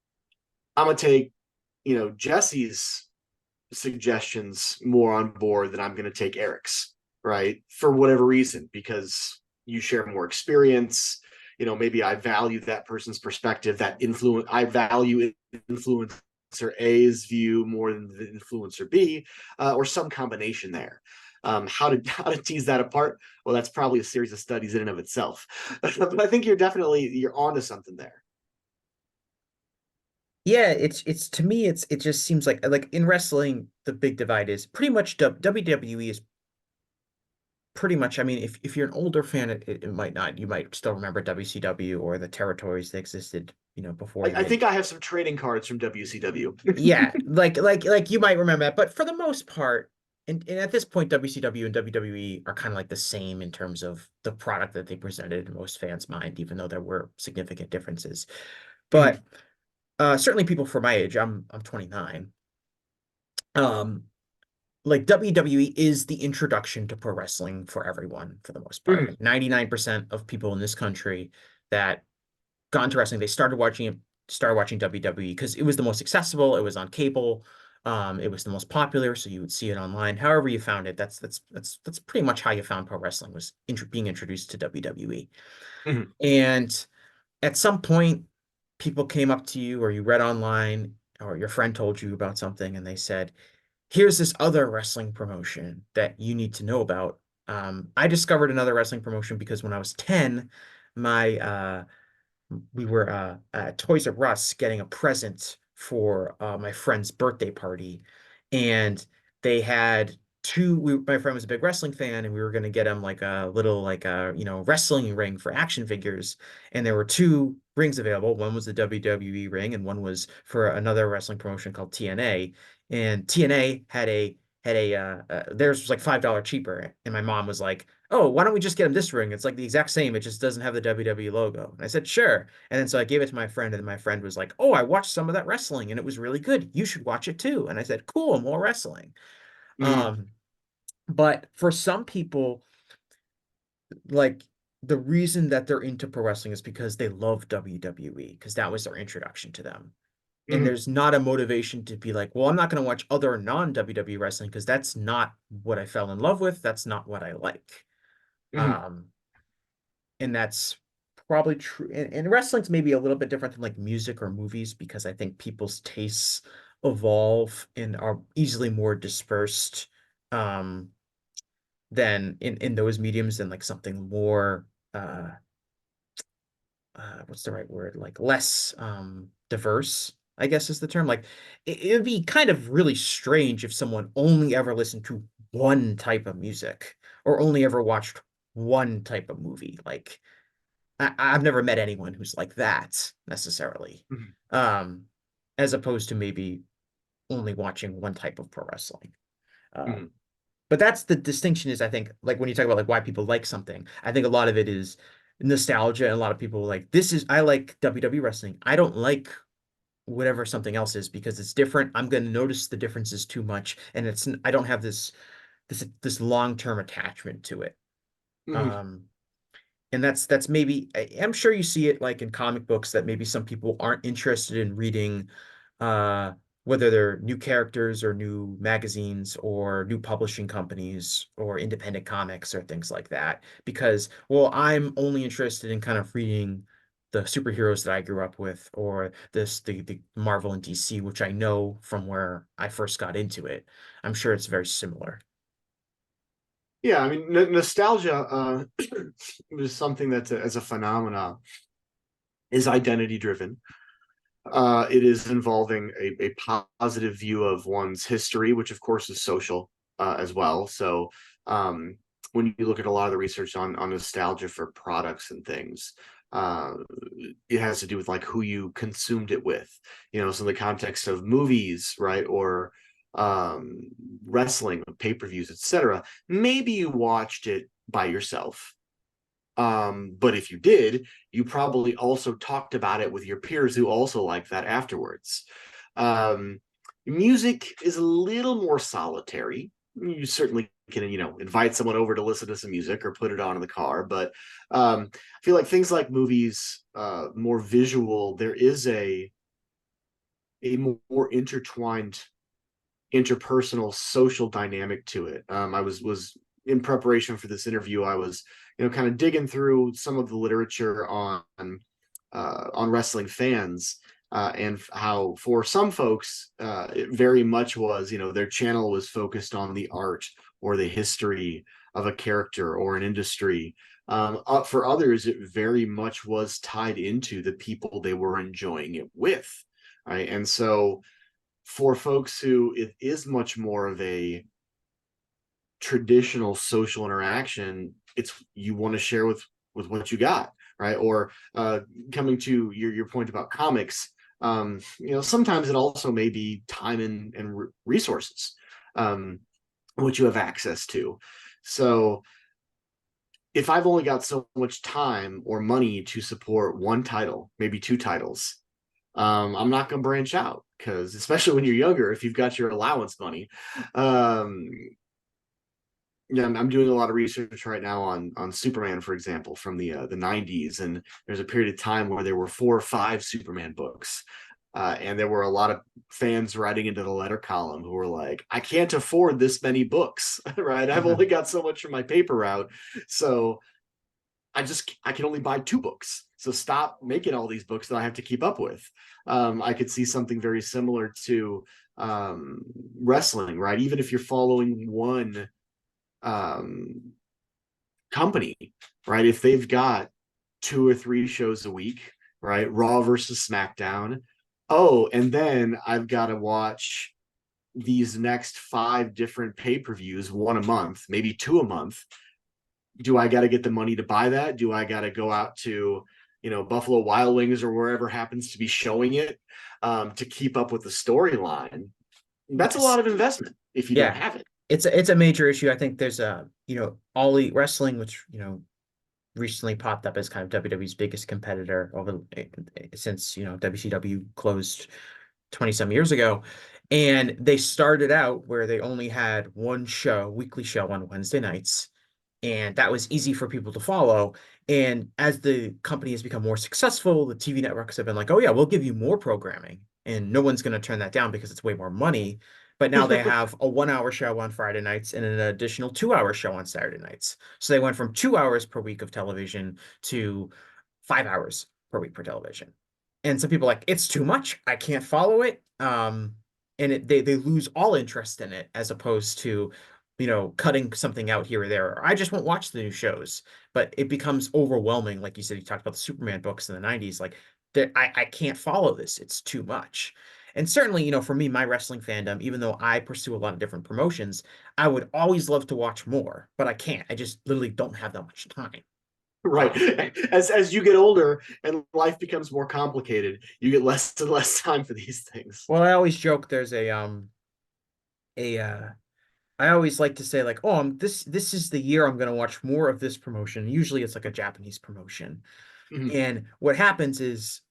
I'm gonna take, Jesse's suggestions more on board than I'm gonna take Eric's, right? For whatever reason, because you share more experience. Maybe I value that person's perspective, that influence. I value influencer A's view more than the influencer B, or some combination there. How to tease that apart? Well, that's probably a series of studies in and of itself. But I think you're onto something there. Yeah, it's to me it just seems like in wrestling the big divide is pretty much WWE is pretty much, I mean, if you're an older fan, it might not. You might still remember WCW or the territories that existed, before I even. think I have some trading cards from WCW. Yeah, like you might remember that. But for the most part, and at this point, WCW and WWE are kind of like the same in terms of the product that they presented in most fans' mind, even though there were significant differences. But certainly people for my age, I'm 29. Um, like WWE is the introduction to pro wrestling for everyone for the most part. Like 99% of people in this country that got into wrestling, they started watching WWE because it was the most accessible, it was on cable, it was the most popular, so you would see it online. However you found it, that's pretty much how you found pro wrestling was being introduced to WWE. And at some point, people came up to you or you read online or your friend told you about something and they said, here's this other wrestling promotion that you need to know about. I discovered another wrestling promotion because when I was 10, my we were at Toys R Us getting a present for my friend's birthday party, and they had my friend was a big wrestling fan, and we were going to get him like a little like a wrestling ring for action figures, and there were two rings available. One was the WWE ring, and one was for another wrestling promotion called TNA. And TNA had theirs was like $5 cheaper, and my mom was like, oh, why don't we just get him this ring? It's like the exact same. It just doesn't have the WWE logo. And I said, sure. And then so I gave it to my friend, and my friend was like, oh, I watched some of that wrestling and it was really good. You should watch it too. And I said, cool, more wrestling. Mm-hmm. Um, but for some people, like the reason that they're into pro wrestling is because they love WWE, because that was their introduction to them. And Mm-hmm. there's not a motivation to be like, well, I'm not going to watch other non-WWE wrestling because that's not what I fell in love with. That's not what I like. Mm-hmm. Um, and that's probably true. And wrestling's maybe a little bit different than like music or movies because I think people's tastes evolve and are easily more dispersed um, than in those mediums than like something more uh, what's the right word? Like less diverse, I guess is the term. Like it'd be kind of really strange if someone only ever listened to one type of music or only ever watched one type of movie. Like I've never met anyone who's like that necessarily. Mhm. Um, as opposed to maybe only watching one type of pro wrestling. Uh, Mhm. but that's the distinction is I think like when you talk about like why people like something, I think a lot of it is nostalgia and a lot of people like this is I like WWE wrestling. I don't like whatever something else is because it's different. I'm going to notice the differences too much and it's I don't have this long-term attachment to it. Mhm. Um and that's maybe I'm sure you see it like in comic books that maybe some people aren't interested in reading uh whether they're new characters or new magazines or new publishing companies or independent comics or things like that because well I'm only interested in kind of reading the superheroes that I grew up with or the Marvel and DC which I know from where I first got into it. I'm sure it's very similar. Yeah, I mean, nostalgia is something that, as a phenomena, is identity driven. It is involving a positive view of one's history, which of course is social as well. So um, when you look at a lot of the research on nostalgia for products and things, uh, it has to do with like who you consumed it with. So in the context of movies, right, or um, wrestling, pay-per-views, etc. Maybe you watched it by yourself, but if you did, you probably also talked about it with your peers who also like that afterwards. Um, Music is a little more solitary. You certainly can, invite someone over to listen to some music or put it on in the car. But I feel like things like movies, more visual, there is a more intertwined interpersonal social dynamic to it. I was in preparation for this interview. I was kind of digging through some of the literature on wrestling fans. And how for some folks it very much was their channel was focused on the art or the history of a character or an industry. For others it very much was tied into the people they were enjoying it with, right? And so for folks who it is much more of a traditional social interaction, it's you want to share with what you got, right? Or coming to your point about comics, sometimes it also may be time and resources, um, what you have access to. So if I've only got so much time or money to support one title, maybe two titles, I'm not going to branch out because, especially when you're younger, if you've got your allowance money, um, yeah, I'm doing a lot of research right now on Superman, for example, from the '90s, and there's a period of time where there were 4 or 5 Superman books, and there were a lot of fans writing into the letter column who were like, "I can't afford this many books, right? I've only got so much for my paper route, so I can only buy 2 books. So stop making all these books that I have to keep up with." I could see something very similar to um, wrestling, right? Even if you're following one um, company, right? If they've got 2 or 3 shows a week, right? Raw versus SmackDown. Oh, and then I've got to watch these next 5 different pay-per-views, one a month, maybe 2 a month. Do I got to get the money to buy that? Do I got to go out to, Buffalo Wild Wings or wherever happens to be showing it, to keep up with the storyline? That's a lot Yes. of investment if you don't Yeah. have it. It's a major issue. I think there's All Elite Wrestling, which, recently popped up as kind of WWE's biggest competitor over since, WCW closed 20 some years ago. And they started out where they only had one show, weekly show on Wednesday nights. And that was easy for people to follow. And as the company has become more successful, the TV networks have been like, oh, yeah, we'll give you more programming. And no one's going to turn that down because it's way more money. But now they have a 1 hour show on Friday nights and an additional 2 hour show on Saturday nights. So they went from 2 hours per week of television to 5 hours per week per television. And some people are like, it's too much. I can't follow it. And they lose all interest in it as opposed to cutting something out here or there. Or I just won't watch the new shows. But it becomes overwhelming. Like you said, you talked about the Superman books in the 90s. Like that I can't follow this. It's too much. And certainly, for me, my wrestling fandom, even though I pursue a lot of different promotions, I would always love to watch more, but I can't. I just literally don't have that much time. Right. As you get older and life becomes more complicated, you get less and less time for these things. Well, I always joke there's a I always like to say like, oh, this is the year I'm gonna watch more of this promotion. Usually it's like a Japanese promotion. Mhm. And what happens is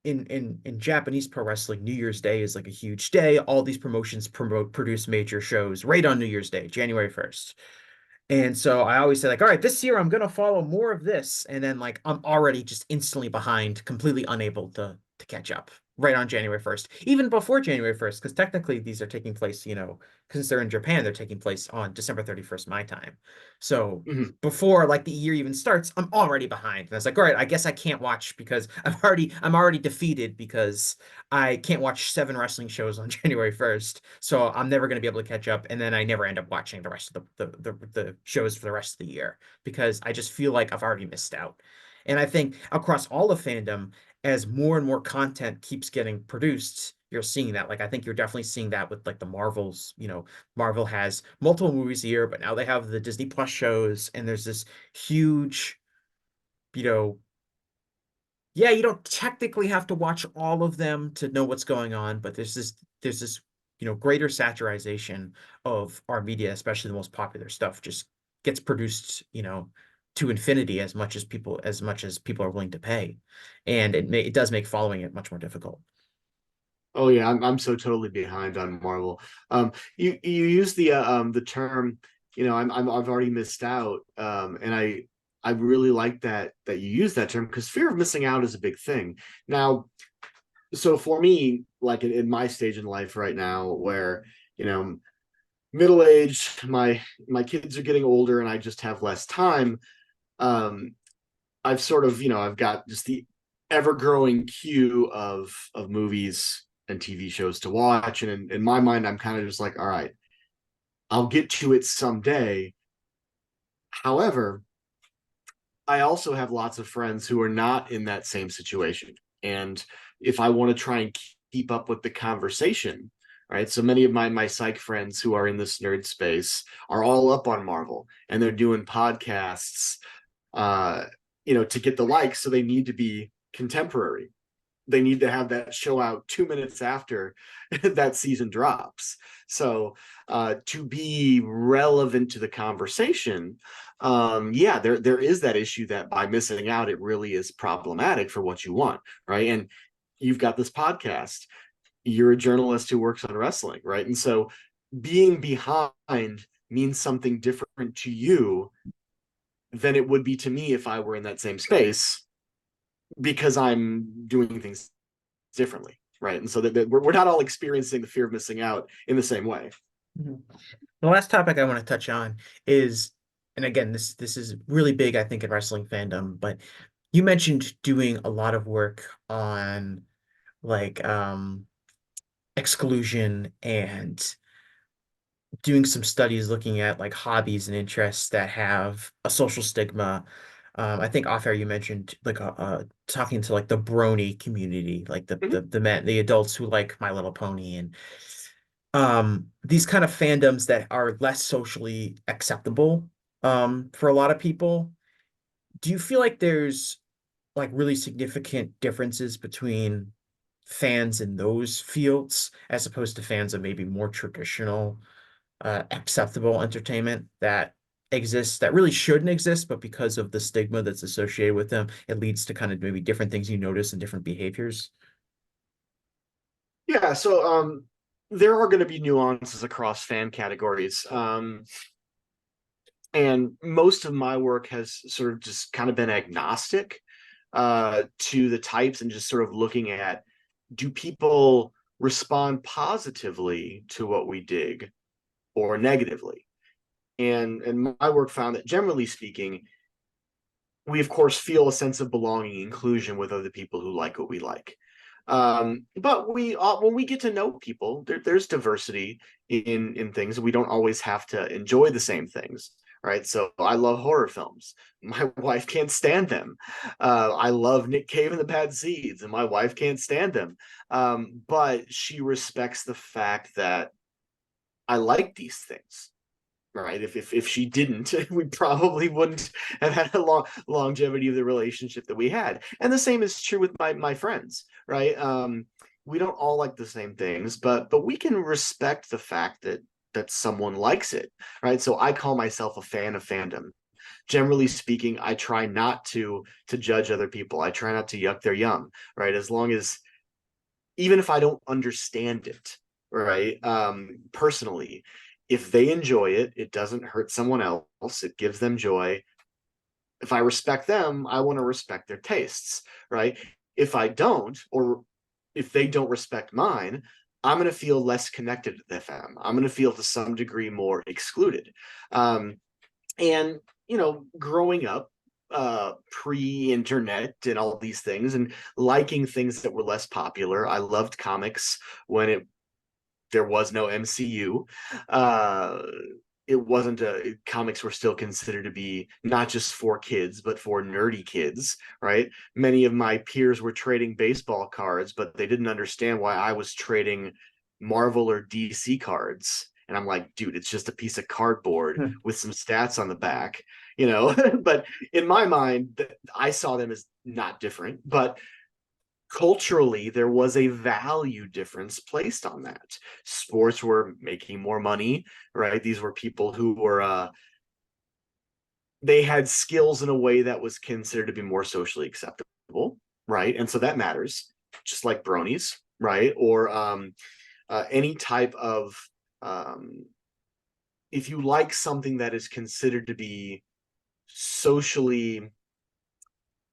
in Japanese pro wrestling, New Year's Day is like a huge day. All these promotions produce major shows right on New Year's Day, January 1st. And so I always say like, all right, this year I'm gonna follow more of this, and then like I'm already just instantly behind, completely unable to catch up right on January 1st, even before January 1st, because technically these are taking place, because they're in Japan, they're taking place on December 31st my time. So Mhm. before like the year even starts, I'm already behind. And I was like, all right, I guess I can't watch because I'm already defeated because I can't watch 7 wrestling shows on January 1st. So I'm never going to be able to catch up. And then I never end up watching the rest of the shows for the rest of the year because I just feel like I've already missed out. And I think across all of fandom, as more and more content keeps getting produced, you're seeing that. Like I think you're definitely seeing that with like the Marvels. Marvel has multiple movies a year, but now they have the Disney Plus shows, and there's this huge, you know, yeah, you don't technically have to watch all of them to know what's going on, but there's this greater saturation of our media, especially the most popular stuff, just gets produced, to infinity as much as people are willing to pay. And it does make following it much more difficult. Oh yeah, I'm so totally behind on Marvel. You use the term, I've already missed out. And I really like that you use that term because fear of missing out is a big thing. Now, so for me, like in my stage in life right now, where you know middle aged, my kids are getting older, and I just have less time. Um, I've sort of, I've got just the ever growing queue of movies and TV shows to watch, and in my mind, I'm kind of just like, all right, I'll get to it someday. However, I also have lots of friends who are not in that same situation. And if I want to try and keep up with the conversation, right? So many of my psych friends who are in this nerd space are all up on Marvel and they're doing podcasts to get the likes. So they need to be contemporary. They need to have that show out 2 minutes after that season drops. So to be relevant to the conversation, yeah, there is that issue that by missing out, it really is problematic for what you want, right? And you've got this podcast. You're a journalist who works on wrestling, right? And so being behind means something different to you than it would be to me if I were in that same space because I'm doing things differently, right? And so that we're not all experiencing the fear of missing out in the same way. Mhm. The last topic I want to touch on is, and again, this is really big, I think, in wrestling fandom, but you mentioned doing a lot of work on like exclusion and doing some studies looking at like hobbies and interests that have a social stigma. I think off air you mentioned like talking to like the brony community, like Mm-hmm. the men, the adults who like My Little Pony and these kind of fandoms that are less socially acceptable for a lot of people. Do you feel like there's like really significant differences between fans in those fields as opposed to fans of maybe more traditional acceptable entertainment that exists that really shouldn't exist, but because of the stigma that's associated with them, it leads to kind of maybe different things you notice and different behaviors? Yeah, so there are going to be nuances across fan categories. And most of my work has sort of just kind of been agnostic to the types and just sort of looking at, do people respond positively to what we dig or negatively? And my work found that generally speaking, we of course feel a sense of belonging and inclusion with other people who like what we like. But we when we get to know people, there's diversity in things. We don't always have to enjoy the same things, right? So I love horror films. My wife can't stand them. I love Nick Cave and the Bad Seeds, and my wife can't stand them. But she respects the fact that I like these things, right? If she didn't, we probably wouldn't have had a longevity of the relationship that we had. And the same is true with my friends, right? We don't all like the same things, but we can respect the fact that someone likes it, right? So I call myself a fan of fandom. Generally speaking, I try not to judge other people. I try not to yuck their yum, right? As long as, even if I don't understand it, right? Personally, if they enjoy it, it doesn't hurt someone else. It gives them joy. If I respect them, I want to respect their tastes, right? If I don't, or if they don't respect mine, I'm going to feel less connected to them. I'm going to feel to some degree more excluded. Um, and growing up pre-internet and all these things and liking things that were less popular, I loved comics when there was no MCU. uh it wasn't a Comics were still considered to be not just for kids but for nerdy kids, right? Many of my peers were trading baseball cards, but they didn't understand why I was trading Marvel or DC cards. And I'm like, dude, it's just a piece of cardboard with some stats on the back, but in my mind, I saw them as not different, but culturally there was a value difference placed on that. Sports were making more money, right? These were people who were they had skills in a way that was considered to be more socially acceptable, right? And so that matters, just like bronies, right? Or any type of um, if you like something that is considered to be socially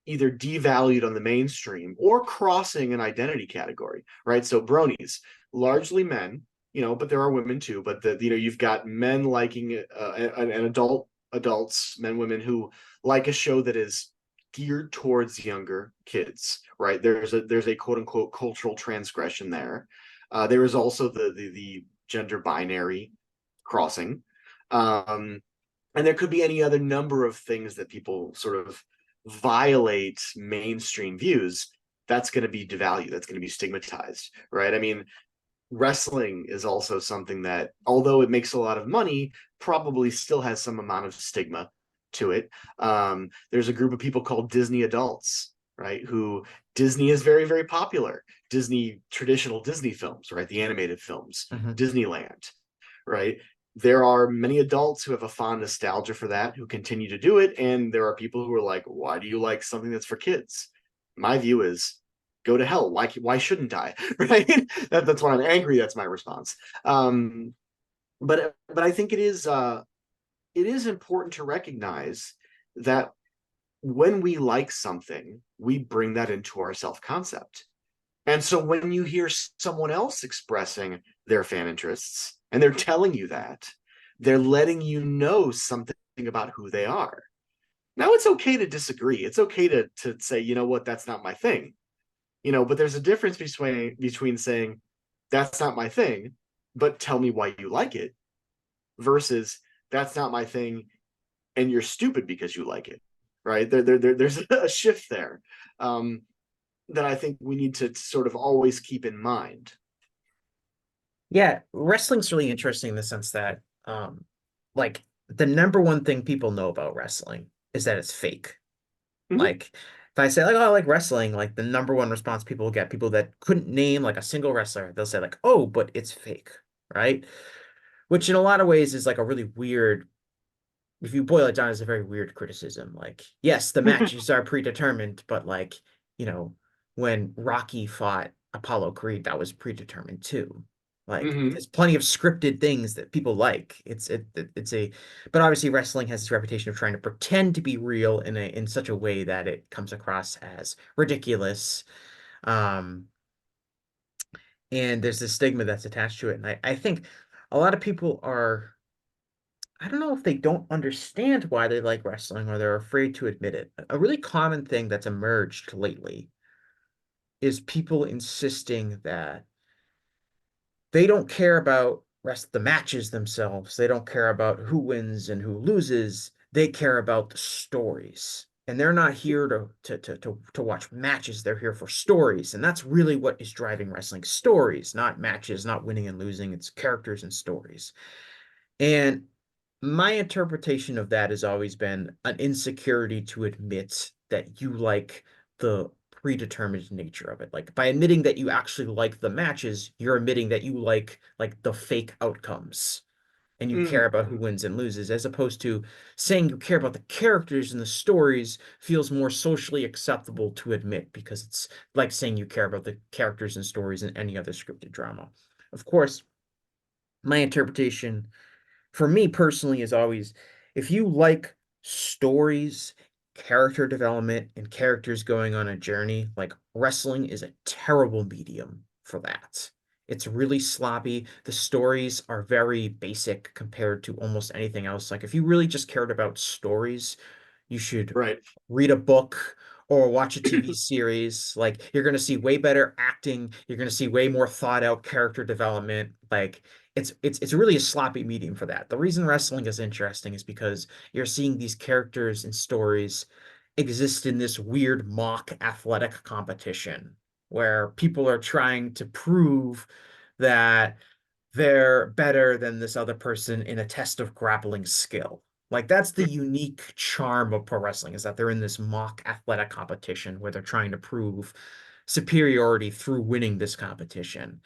either devalued on the mainstream or crossing an identity category, right? So bronies, largely men, but there are women too. But you've got men liking an adults, men, women who like a show that is geared towards younger kids, right? There's a quote unquote cultural transgression there. There is also the gender binary crossing. Um, and there could be any other number of things that people sort of violate mainstream views. That's going to be devalued, that's going to be stigmatized, right? I mean, wrestling is also something that, although it makes a lot of money, probably still has some amount of stigma to it. There's a group of people called Disney adults, right? Who Disney is very, very popular. Traditional Disney films, right? The animated films, Mhm. Disneyland, right? There are many adults who have a fond nostalgia for that, who continue to do it. And there are people who are like, why do you like something that's for kids? My view is, go to hell. Why shouldn't I? Right? That's when I'm angry. That's my response. But I think it is important to recognize that when we like something, we bring that into our self concept. And so when you hear someone else expressing their fan interests and they're telling you that, they're letting you know something about who they are. Now it's okay to disagree. It's okay to say, you know what, that's not my thing. But there's a difference between saying that's not my thing, but tell me why you like it, versus that's not my thing and you're stupid because you like it. Right? There's a shift there. That I think we need to sort of always keep in mind. Yeah, wrestling's really interesting in the sense that, like, the number one thing people know about wrestling is that it's fake. Mm-hmm. Like, if I say, like, oh, I like wrestling, like, the number one response people get, people that couldn't name, like, a single wrestler, they'll say, like, oh, but it's fake, right? Which in a lot of ways is, like, a really weird, if you boil it down, is a very weird criticism. Like, yes, the matches are predetermined, but, like, you know, when Rocky fought Apollo Creed, that was predetermined too. Like, Mm-hmm. there's plenty of scripted things that people like. It's a, but obviously wrestling has this reputation of trying to pretend to be real in such a way that it comes across as ridiculous. Um, and there's this stigma that's attached to it. And I think a lot of people are, I don't know if they don't understand why they like wrestling or they're afraid to admit it. A really common thing that's emerged lately is people insisting that they don't care about the matches themselves. They don't care about who wins and who loses. They care about the stories. And they're not here to watch matches. They're here for stories. And that's really what is driving wrestling: stories, not matches, not winning and losing. It's characters and stories. And My interpretation of that has always been an insecurity to admit that you like the predetermined nature of it. Like by admitting that you actually like the matches, you're admitting that you like the fake outcomes and you care about who Mhm. wins and loses, as opposed to saying you care about the characters and the stories feels more socially acceptable to admit because it's like saying you care about the characters and stories in any other scripted drama. Of course, my interpretation for me personally is always if you like stories, character development, and characters going on a journey, like wrestling is a terrible medium for that. It's really sloppy. The stories are very basic compared to almost anything else. Like if you really just cared about stories, you should Right. read a book or watch a TV series. Like you're going to see way better acting. You're going to see way more thought out character development. Like it's really a sloppy medium for that. The reason wrestling is interesting is because you're seeing these characters and stories exist in this weird mock athletic competition where people are trying to prove that they're better than this other person in a test of grappling skill. Like that's the unique charm of pro wrestling is that they're in this mock athletic competition where they're trying to prove superiority through winning this competition.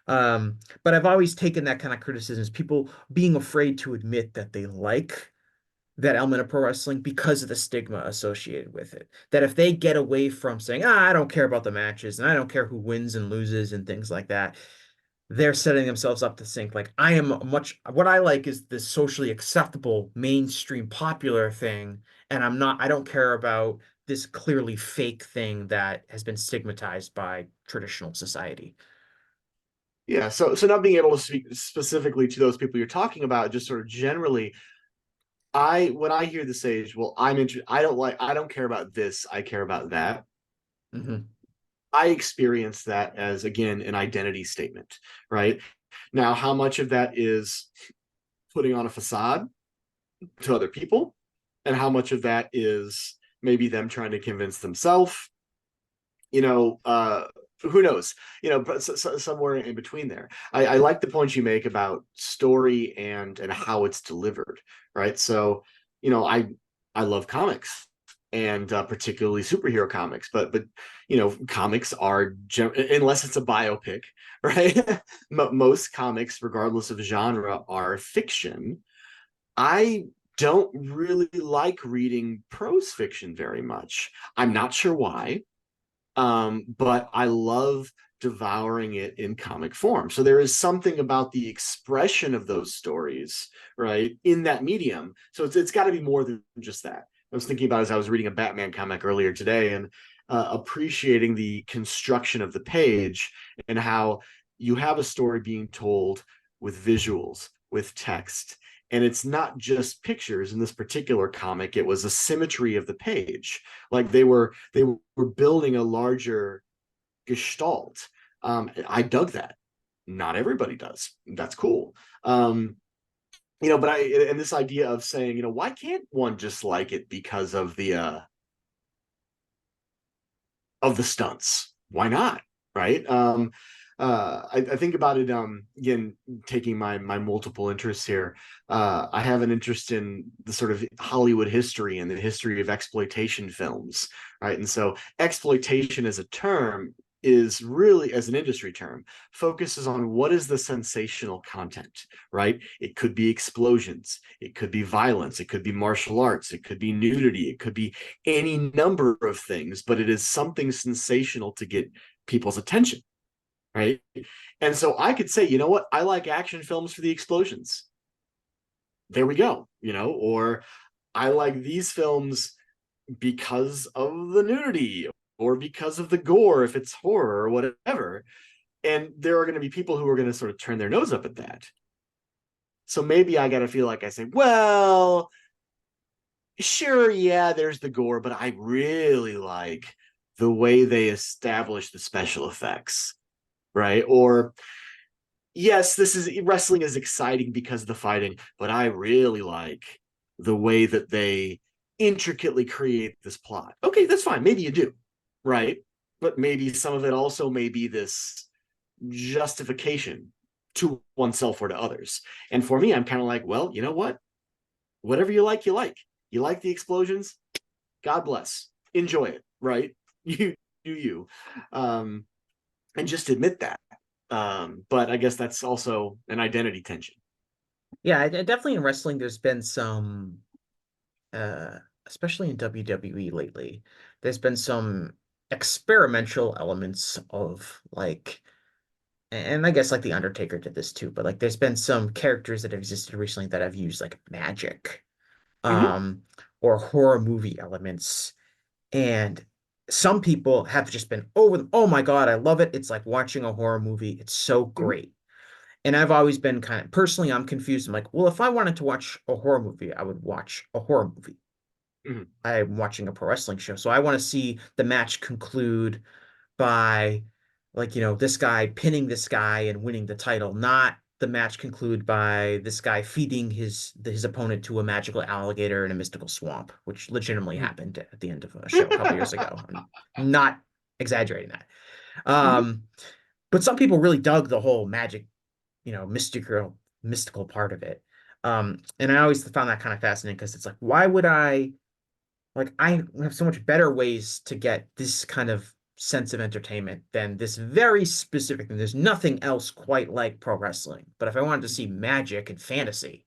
But I've always taken that kind of criticism as people being afraid to admit that they like that element of pro wrestling because of the stigma associated with it. That if they get away from saying, I don't care about the matches and I don't care who wins and loses and things like that, they're setting themselves up to think like I am much what I like is this socially acceptable mainstream popular thing and I don't care about this clearly fake thing that has been stigmatized by traditional society. Yeah, so not being able to speak specifically to those people you're talking about, just sort of generally, I when I hear the sage, well, I don't care about this, I care about that. Hmm. I experience that as again an identity statement, right? Now, how much of that is putting on a facade to other people, and how much of that is maybe them trying to convince themselves, you know, who knows, but somewhere in between there. I like the point you make about story and how it's delivered, right? So, I love comics and particularly superhero comics, but comics are unless it's a biopic, right? Most comics, regardless of genre, are fiction. I don't really like reading prose fiction very much. I'm not sure why, but I love devouring it in comic form. So there is something about the expression of those stories, right, in that medium. So it's got to be more than just that. I was thinking about as I was reading a Batman comic earlier today and appreciating the construction of the page and how you have a story being told with visuals, with text. And it's not just pictures in this particular comic, it was a symmetry of the page. Like they were building a larger gestalt. I dug that. Not everybody does. That's cool. But and this idea of saying, why can't one just like it because of the stunts? Why not? Right. I think about it again, taking my multiple interests here. I have an interest in the sort of Hollywood history and the history of exploitation films, right? And so exploitation as a term is really, as an industry term, focuses on what is the sensational content, right? It could be explosions, it could be violence, it could be martial arts, it could be nudity, it could be any number of things, but it is something sensational to get people's attention, right? And so I could say, you know what? I like action films for the explosions. There we go, or I like these films because of the nudity or because of the gore if it's horror or whatever. And there are going to be people who are going to sort of turn their nose up at that. So maybe I got to feel like I say, well, sure, yeah, there's the gore, but I really like the way they establish the special effects, right? Or yes, this is wrestling is exciting because of the fighting, but I really like the way that they intricately create this plot. Okay, that's fine. Maybe you do, right? But maybe some of it also may be this justification to oneself or to others. And for me, I'm kind of like, well, you know what? whatever you like, you like. You like the explosions? God bless. Enjoy it, right? You do you. Um, and just admit that. But I guess that's also an identity tension. Yeah, definitely in wrestling, there's been some, uh, especially in WWE lately, there's been some experimental elements of like, and I guess like the Undertaker did this too, but like there's been some characters that have existed recently that have used like magic, Mm-hmm. um, or horror movie elements. And some people have just been over them. Oh my God, I love it. It's like watching a horror movie. It's so Mm-hmm. great. And I've always been kind of personally, I'm confused. I'm like, well, if I wanted to watch a horror movie, I would watch a horror movie. Mm-hmm. I'm watching a pro wrestling show. So I want to see the match conclude by like, this guy pinning this guy and winning the title, not the match conclude by this guy feeding his opponent to a magical alligator in a mystical swamp, which legitimately happened at the end of a show a couple years ago. I'm not exaggerating that. Mm-hmm. Um, but some people really dug the whole magic, mystical part of it. And I always found that kind of fascinating because it's like, why would I have so much better ways to get this kind of sense of entertainment than this very specific thing. There's nothing else quite like pro wrestling. But if I wanted to see magic and fantasy,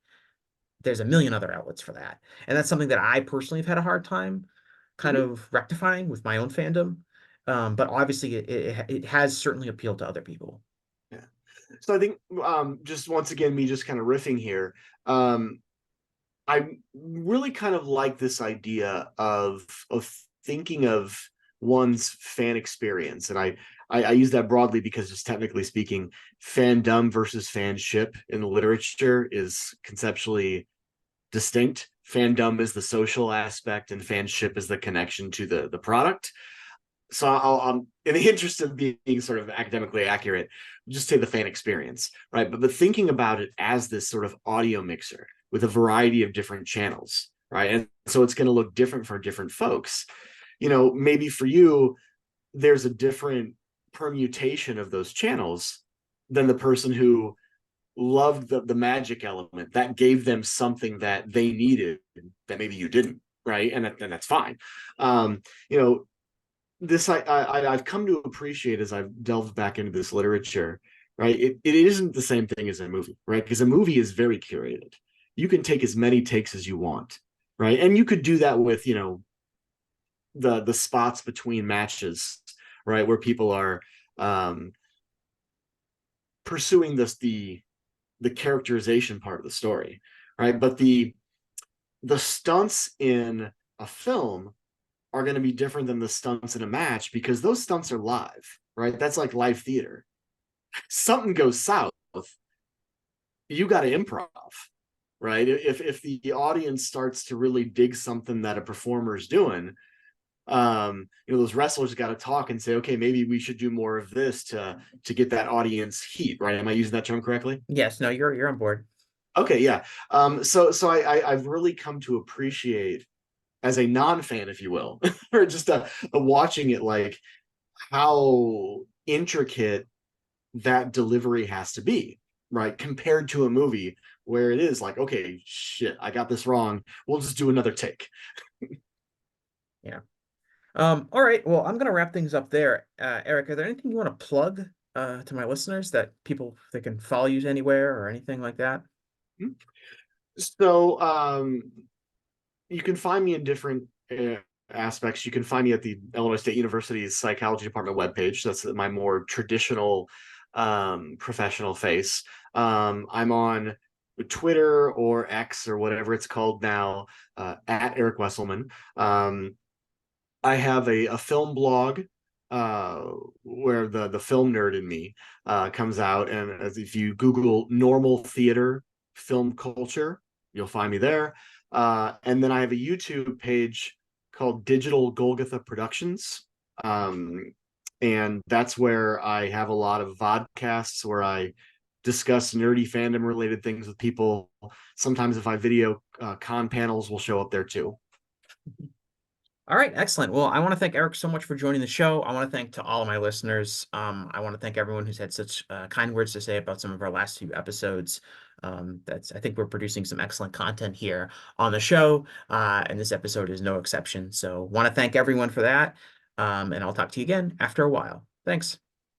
there's a million other outlets for that. And that's something that I personally have had a hard time kind Mm-hmm. of rectifying with my own fandom. But obviously, it has certainly appealed to other people. Yeah. So I think just once again, me just kind of riffing here. Um, I really kind of like this idea of thinking of one's fan experience, and I use that broadly because, just technically speaking, fandom versus fanship in literature is conceptually distinct. Fandom is the social aspect, and fanship is the connection to the product. So in the interest of being sort of academically accurate, just say the fan experience, right? But thinking about it as this sort of audio mixer with a variety of different channels, right? And so it's going to look different for different folks. Maybe for you, there's a different permutation of those channels than the person who loved the magic element that gave them something that they needed that maybe you didn't, right? And that's fine. Um, you know, this I've come to appreciate as I've delved back into this literature, right? It isn't the same thing as a movie, right? Because a movie is very curated. You can take as many takes as you want, right? And you could do that with, the spots between matches, right? Where people are um pursuing the characterization part of the story, right? But the stunts in a film are going to be different than the stunts in a match because those stunts are live, right? That's like live theater. Something goes south, you got to improv, right? If the audience starts to really dig something that a performer is doing, those wrestlers got to talk and say, okay, maybe we should do more of this to get that audience heat, right? Am I using that term correctly? Yes, no, you're on board. Okay, yeah. So I've really come to appreciate as a non-fan, if you will, or just a watching it, like how intricate that delivery has to be, right? Compared to a movie where it is like, okay, shit, I got this wrong. We'll just do another take. Yeah. All right. Well, I'm gonna wrap things up there. Eric, are there anything you want to plug to my listeners that people they can follow you anywhere or anything like that? So you can find me in different aspects. You can find me at the Illinois State University's psychology department webpage. That's my more traditional professional face. I'm on Twitter or X or whatever it's called now, at Eric Wesselmann. I have a film blog uh, where the film nerd in me comes out, and as if you Google normal theater film culture, you'll find me there. And then I have a YouTube page called Digital Golgotha Productions. Um, and that's where I have a lot of vodcasts where I discuss nerdy fandom related things with people. Sometimes if I video con panels will show up there too. All right, excellent. Well, I want to thank Eric so much for joining the show. I want to thank to all of my listeners. I want to thank everyone who's had such kind words to say about some of our last few episodes. I think we're producing some excellent content here on the show, and this episode is no exception. So, want to thank everyone for that. And I'll talk to you again after a while. Thanks.